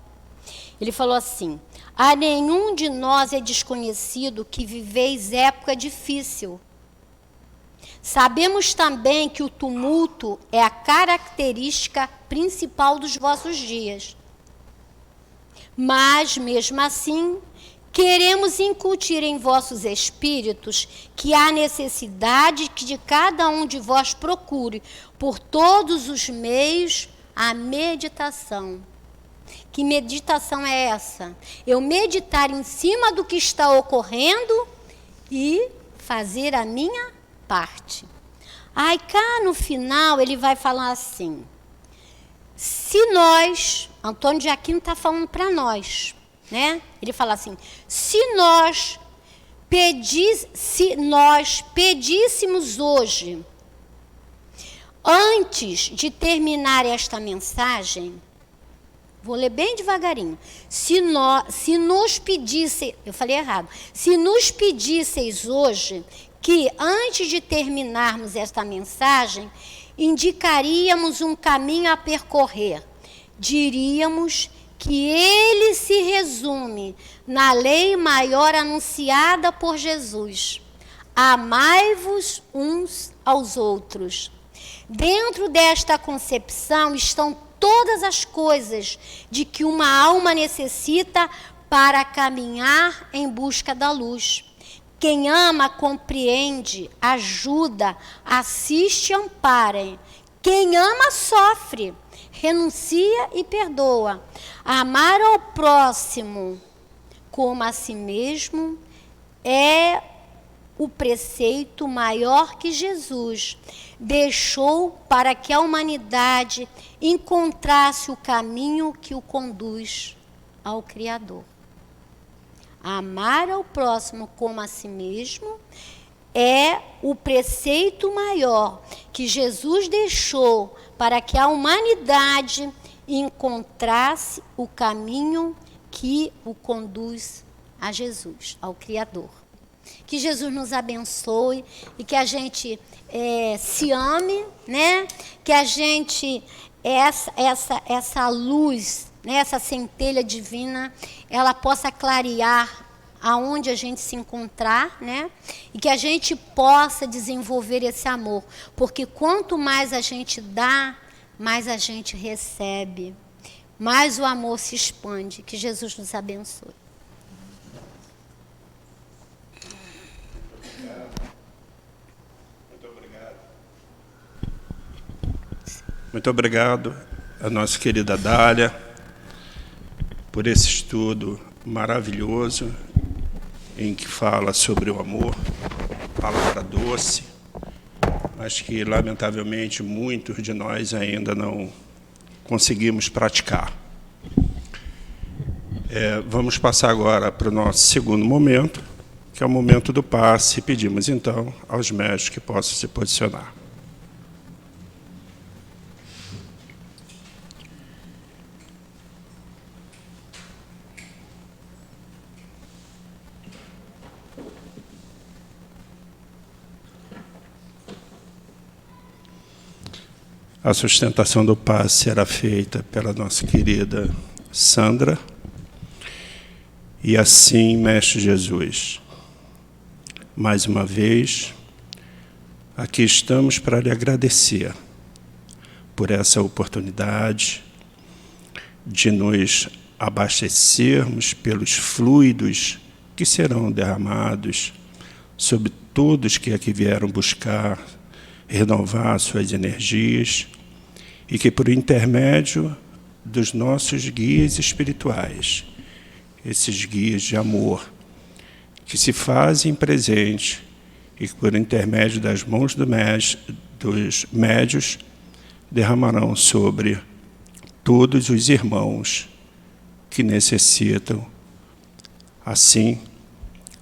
Ele falou assim: a nenhum de nós é desconhecido que viveis época difícil. Sabemos também que o tumulto é a característica principal dos vossos dias. Mas, mesmo assim, queremos incutir em vossos espíritos que há necessidade que de cada um de vós procure, por todos os meios, a meditação. Que meditação é essa? Eu meditar em cima do que está ocorrendo e fazer a minha parte. Aí cá no final ele vai falar assim: se nós, Antônio de Aquino está falando para nós, né? Ele fala assim: se nós pedíssemos hoje, antes de terminar esta mensagem, vou ler bem devagarinho. Se nos pedisseis, eu falei errado, se nos pedisseis hoje que, antes de terminarmos esta mensagem, indicaríamos um caminho a percorrer, diríamos que ele se resume na lei maior anunciada por Jesus: amai-vos uns aos outros. Dentro desta concepção estão todas as coisas de que uma alma necessita para caminhar em busca da luz. Quem ama, compreende, ajuda, assiste e ampara. Quem ama, sofre, renuncia e perdoa. Amar ao próximo como a si mesmo é o preceito maior que Jesus deixou para que a humanidade encontrasse o caminho que o conduz ao Criador. Amar ao próximo como a si mesmo é o preceito maior que Jesus deixou para que a humanidade encontrasse o caminho que o conduz a Jesus, ao Criador. Que Jesus nos abençoe e que a gente se ame, né? Que a gente, essa luz, né? Essa centelha divina, ela possa clarear aonde a gente se encontrar, né? E que a gente possa desenvolver esse amor, porque quanto mais a gente dá, mais a gente recebe, mais o amor se expande. Que Jesus nos abençoe. Muito obrigado a nossa querida Dália por esse estudo maravilhoso em que fala sobre o amor, palavra doce, mas que, lamentavelmente, muitos de nós ainda não conseguimos praticar. Vamos passar agora para o nosso segundo momento, que é o momento do passe. Pedimos, então, aos médicos que possam se posicionar. A sustentação do passe será feita pela nossa querida Sandra. E assim, Mestre Jesus, mais uma vez, aqui estamos para lhe agradecer por essa oportunidade de nos abastecermos pelos fluidos que serão derramados sobre todos que aqui vieram buscar renovar suas energias, e que por intermédio dos nossos guias espirituais, esses guias de amor, que se fazem presentes e que por intermédio das mãos dos médios derramarão sobre todos os irmãos que necessitam. Assim,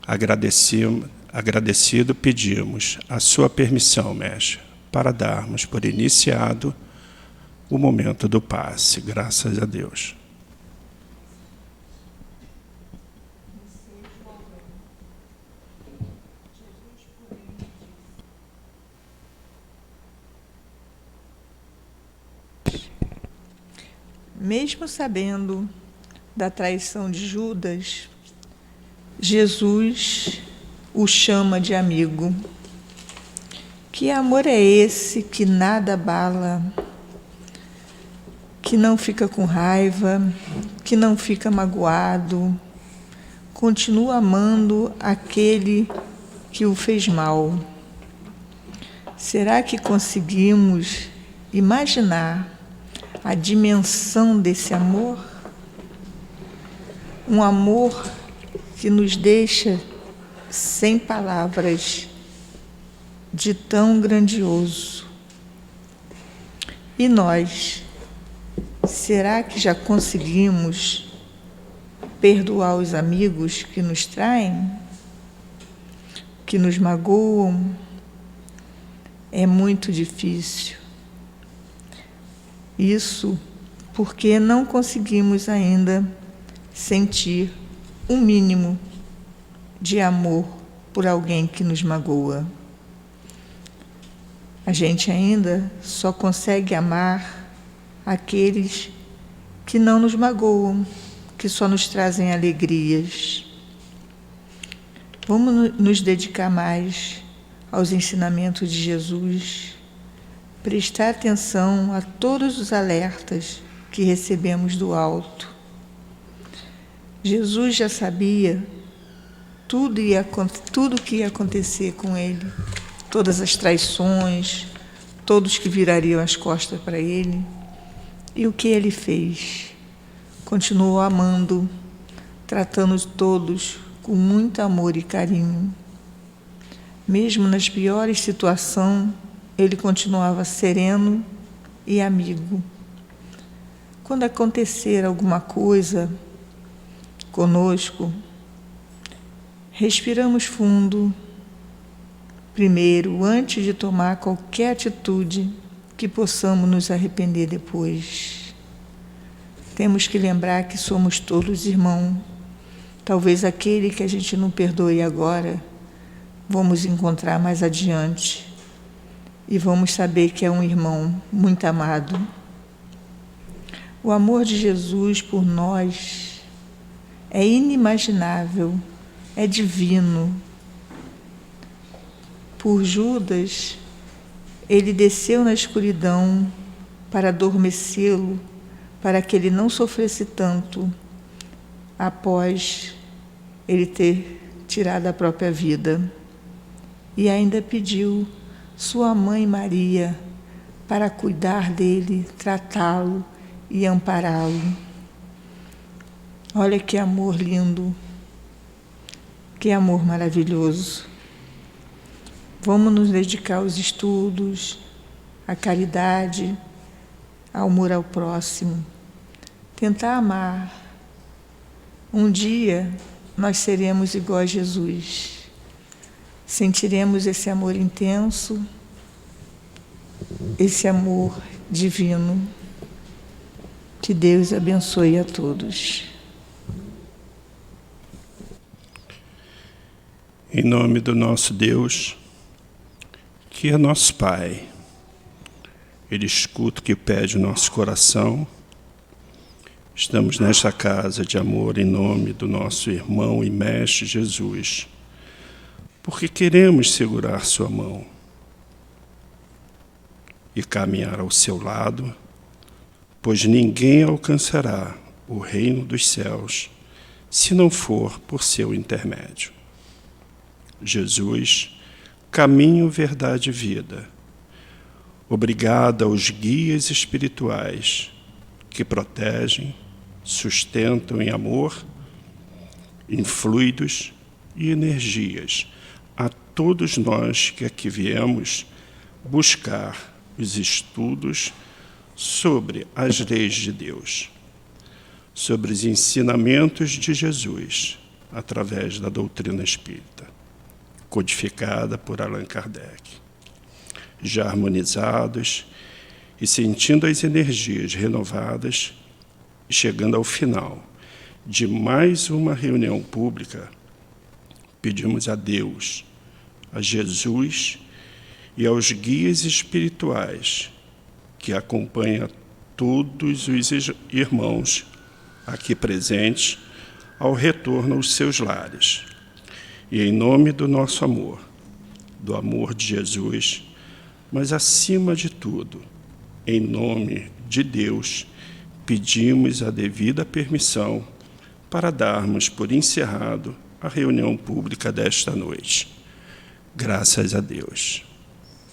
agradecido pedimos a sua permissão, Mestre, para darmos por iniciado o momento do passe. Graças a Deus. Mesmo sabendo da traição de Judas, Jesus o chama de amigo. Que amor é esse que nada abala, que não fica com raiva, que não fica magoado, continua amando aquele que o fez mal? Será que conseguimos imaginar a dimensão desse amor? Um amor que nos deixa sem palavras, de tão grandioso. E nós, será que já conseguimos perdoar os amigos que nos traem, que nos magoam? É muito difícil. Isso porque não conseguimos ainda sentir um mínimo de amor por alguém que nos magoa. A gente ainda só consegue amar aqueles que não nos magoam, que só nos trazem alegrias. Vamos nos dedicar mais aos ensinamentos de Jesus, prestar atenção a todos os alertas que recebemos do alto. Jesus já sabia tudo que ia acontecer com ele, todas as traições, todos que virariam as costas para ele. E o que ele fez? Continuou amando, tratando todos com muito amor e carinho. Mesmo nas piores situações, ele continuava sereno e amigo. Quando acontecer alguma coisa conosco, respiramos fundo, primeiro, antes de tomar qualquer atitude que possamos nos arrepender depois. Temos que lembrar que somos todos irmãos. Talvez aquele que a gente não perdoe agora, vamos encontrar mais adiante. E vamos saber que é um irmão muito amado. O amor de Jesus por nós é inimaginável, é divino. Por Judas, ele desceu na escuridão para adormecê-lo, para que ele não sofresse tanto após ele ter tirado a própria vida. E ainda pediu sua mãe Maria para cuidar dele, tratá-lo e ampará-lo. Olha que amor lindo, que amor maravilhoso. Vamos nos dedicar aos estudos, à caridade, ao amor ao próximo. Tentar amar. Um dia nós seremos igual a Jesus. Sentiremos esse amor intenso, esse amor divino. Que Deus abençoe a todos. Em nome do nosso Deus, que é nosso Pai, Ele escuta o que pede o nosso coração. Estamos nesta casa de amor em nome do nosso irmão e mestre Jesus, porque queremos segurar sua mão e caminhar ao seu lado, pois ninguém alcançará o reino dos céus, se não for por seu intermédio. Jesus, caminho, verdade e vida. Obrigado aos guias espirituais que protegem, sustentam em amor, em fluidos e energias a todos nós que aqui viemos buscar os estudos sobre as leis de Deus, sobre os ensinamentos de Jesus, através da doutrina espírita, codificada por Allan Kardec. Já harmonizados e sentindo as energias renovadas, e chegando ao final de mais uma reunião pública, pedimos a Deus, a Jesus e aos guias espirituais que acompanham todos os irmãos aqui presentes ao retorno aos seus lares. E em nome do nosso amor, do amor de Jesus, mas acima de tudo, em nome de Deus, pedimos a devida permissão para darmos por encerrado a reunião pública desta noite. Graças a Deus.